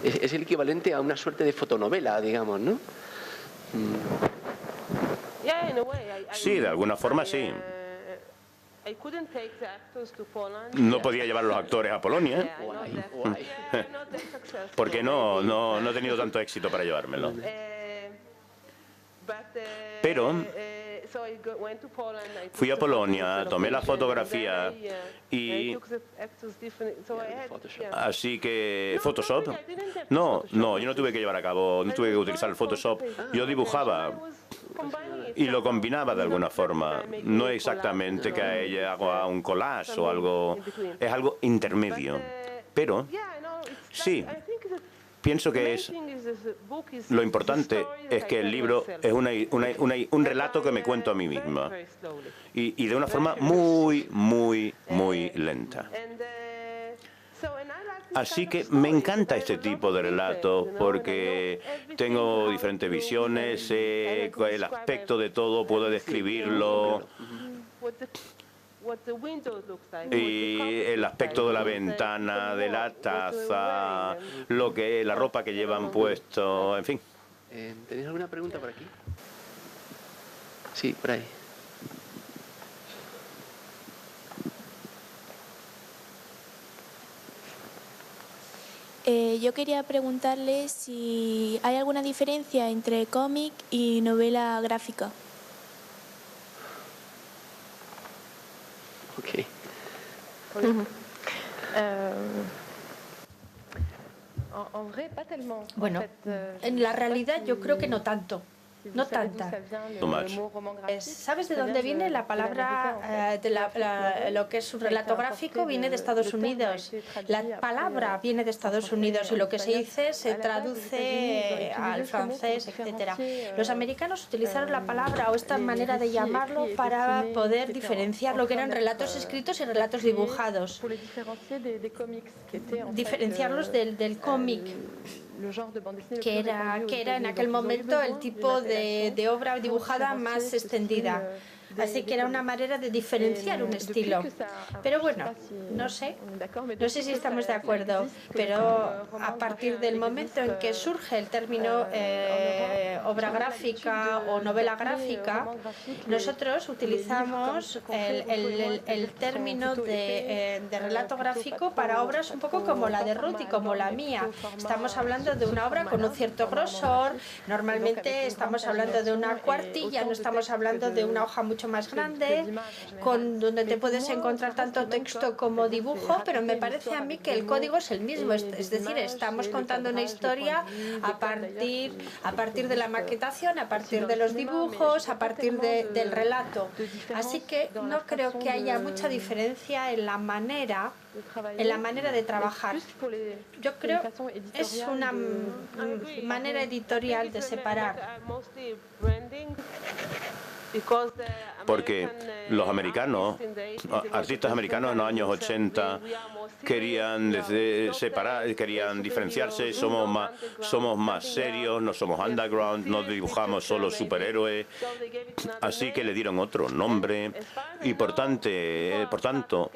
Es el equivalente a una suerte de fotonovela, digamos, ¿no? Sí, de alguna forma sí. No podía llevar los actores a Polonia, porque no he tenido tanto éxito para llevármelo. Pero fui a Polonia, tomé la fotografía y... Así que... ¿Photoshop? No, yo no tuve que llevar a cabo, no tuve que utilizar el Photoshop. Yo dibujaba y lo combinaba de alguna forma. No exactamente que haga un collage o algo, es algo intermedio. Pero sí, pienso que lo importante es que el libro es un relato que me cuento a mí misma y de una forma muy lenta. Así que me encanta este tipo de relatos porque tengo diferentes visiones, sé el aspecto de todo, puedo describirlo. Y el aspecto de la ventana, de la taza, la ropa que llevan puesto, en fin. ¿Tenéis alguna pregunta por aquí? Sí, por ahí. Yo quería preguntarle si hay alguna diferencia entre cómic y novela gráfica. Ok. Bueno, en la realidad yo creo que no tanto. No tanta. ¿Sabes de dónde viene la palabra, lo que es un relato gráfico? Viene de Estados Unidos. La palabra viene de Estados Unidos y lo que se dice se traduce al francés, etcétera. Los americanos utilizaron la palabra o esta manera de llamarlo para poder diferenciar lo que eran relatos escritos y relatos dibujados. Diferenciarlos del cómic, que era en aquel momento el tipo de obra dibujada más extendida. Así que era una manera de diferenciar un estilo. Pero bueno, no sé si estamos de acuerdo, pero a partir del momento en que surge el término obra gráfica o novela gráfica, nosotros utilizamos el término de relato gráfico para obras un poco como la de Ruth y como la mía. Estamos hablando de una obra con un cierto grosor, normalmente estamos hablando de una cuartilla, no estamos hablando de una hoja mucho más grande, donde te puedes encontrar tanto texto como dibujo, pero me parece a mí que el código es el mismo, es decir, estamos contando una historia a partir de la maquetación, a partir de los dibujos, a partir del relato. Así que no creo que haya mucha diferencia en la manera de trabajar. Yo creo que es una manera editorial de separar. Porque los americanos, artistas americanos en los años 80 querían querían diferenciarse, somos más serios, no somos underground, no dibujamos solo superhéroes, así que le dieron otro nombre y por tanto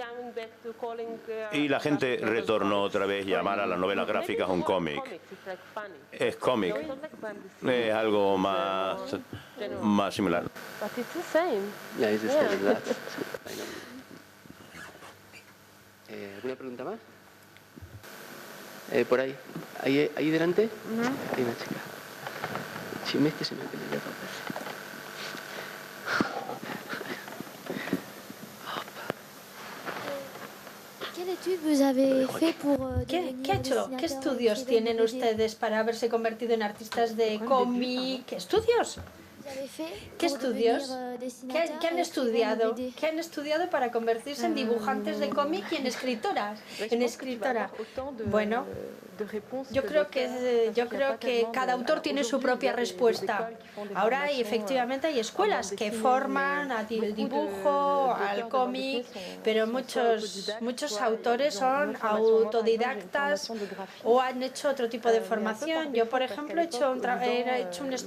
y la gente retornó otra vez a llamar a las novelas gráficas un cómic. Es cómic, es algo más similar. ¿Alguna pregunta más? Por ahí. ¿Ahí delante? Hay una chica. Chimeste se me peleó dos veces. ¿Qué estudios tienen ustedes para haberse convertido en artistas de cómic? ¿Qué estudios? ¿Qué estudios? ¿Qué han estudiado? ¿Qué han estudiado para convertirse en dibujantes de cómic y en escritoras? En escritora. Bueno, yo creo que cada autor tiene su propia respuesta. Ahora efectivamente hay escuelas que forman al dibujo, al cómic, pero muchos autores son autodidactas o han hecho otro tipo de formación. Yo, por ejemplo, he hecho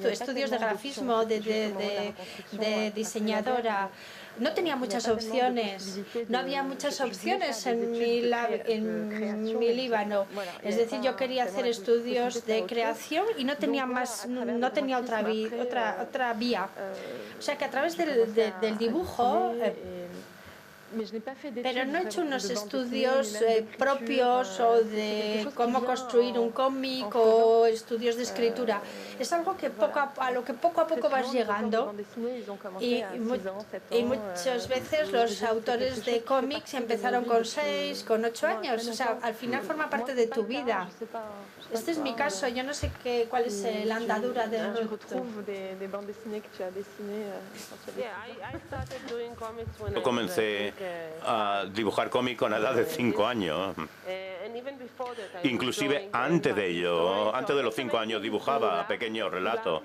estudios de grafismo, de diseñadora. No tenía muchas opciones, no había muchas opciones en mi Líbano. Es decir, yo quería hacer estudios de creación y no tenía otra vía. O sea que a través del dibujo, pero no he hecho unos estudios propios o de cómo construir un cómic o estudios de escritura. Es algo que a lo que poco a poco vas llegando y muchas veces los autores de cómics empezaron con 6, con 8 años. O sea, al final forma parte de tu vida. Este es mi caso. Yo no sé cuál es la andadura de Yo comencé a dibujar cómic con edad de 5 años. Inclusive antes de ello, antes de los 5 años, dibujaba pequeños relatos.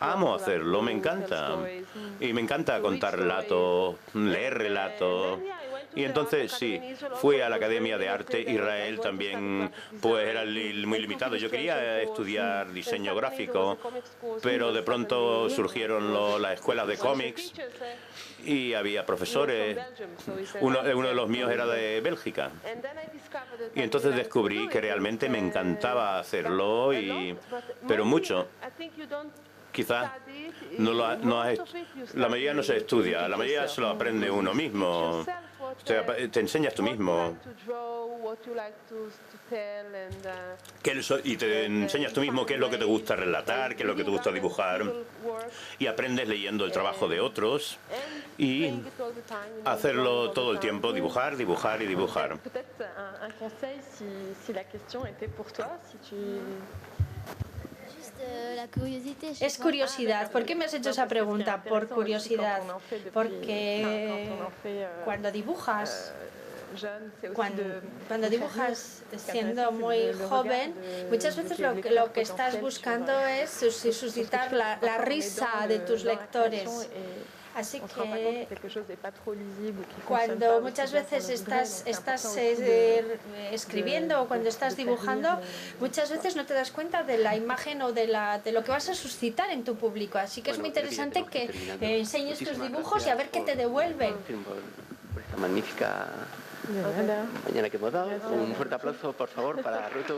Amo hacerlo, me encanta. Y me encanta contar relatos, leer relatos. Y entonces sí, fui a la Academia de Arte Israel también, pues era muy limitado. Yo quería estudiar diseño gráfico, pero de pronto surgieron las escuelas de cómics y había profesores. Uno de los míos era de Bélgica. Y entonces descubrí que realmente me encantaba hacerlo, pero mucho. Quizás la mayoría no se estudia, la mayoría se lo aprende uno mismo. Te enseñas tú mismo. Y te enseñas tú mismo qué es lo que te gusta relatar, qué es lo que te gusta dibujar. Y aprendes leyendo el trabajo de otros y hacerlo todo el tiempo, dibujar, dibujar y dibujar. Es curiosidad. ¿Por qué me has hecho esa pregunta? Por curiosidad. Porque cuando dibujas, siendo muy joven, muchas veces lo que estás buscando es suscitar la risa de tus lectores. Así que cuando muchas veces estás escribiendo o cuando estás dibujando, muchas veces no te das cuenta de la imagen o de lo que vas a suscitar en tu público. Así que es muy interesante que enseñes tus dibujos y a ver qué te devuelven. Por esta magnífica mañana que hemos dado. Un fuerte aplauso, por favor, para Ruth.